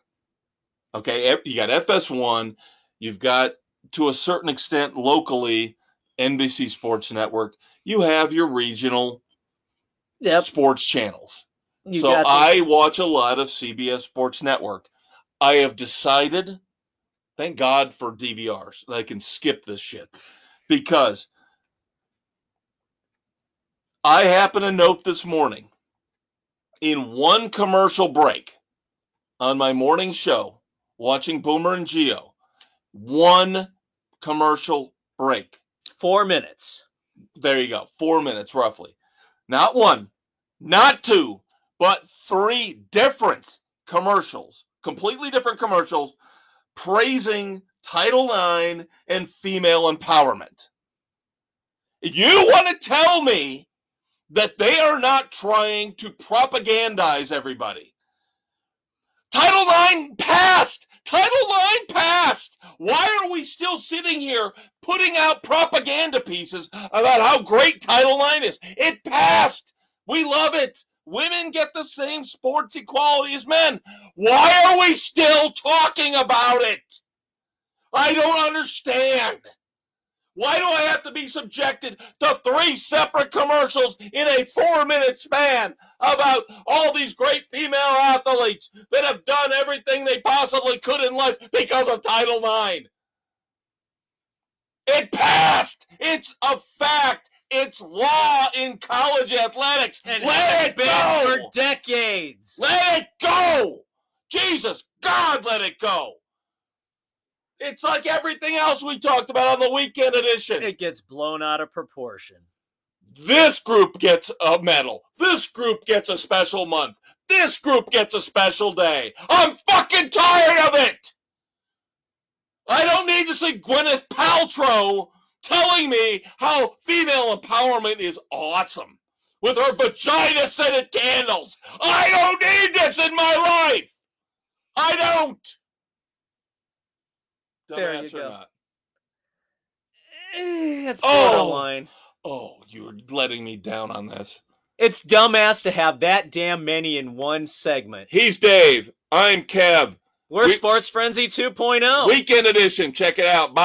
Okay, you got FS1, you've got, to a certain extent, locally, NBC Sports Network. You have your regional sports channels. I watch a lot of CBS Sports Network. I have decided, thank God for DVRs, that I can skip this shit. Because I happen to note this morning, in one commercial break on my morning show, watching Boomer and Gio, one commercial break. 4 minutes. There you go. 4 minutes, roughly. Not one, not two, but 3 different commercials, completely different commercials, praising Title IX and female empowerment. You want to tell me that they are not trying to propagandize everybody? Title IX passed! Title IX passed! Why are we still sitting here putting out propaganda pieces about how great Title IX is? It passed! We love it! Women get the same sports equality as men. Why are we still talking about it? I don't understand. Why do I have to be subjected to 3 separate commercials in a 4-minute span about all these great female athletes that have done everything they possibly could in life because of Title IX? It passed. It's a fact. It's law in college athletics. And let it go for decades. Let it go. Jesus, God, let it go. It's like everything else we talked about on the weekend edition. It gets blown out of proportion. This group gets a medal. This group gets a special month. This group gets a special day. I'm fucking tired of it. I don't need to see Gwyneth Paltrow telling me how female empowerment is awesome with her vagina-scented candles. I don't need this in my life. I don't. There Dumbass you go. or not? It's borderline. Oh, you're letting me down on this. It's dumbass to have that damn many in one segment. He's Dave. I'm Kev. We're Sports Frenzy 2.0. Weekend edition. Check it out. Bye.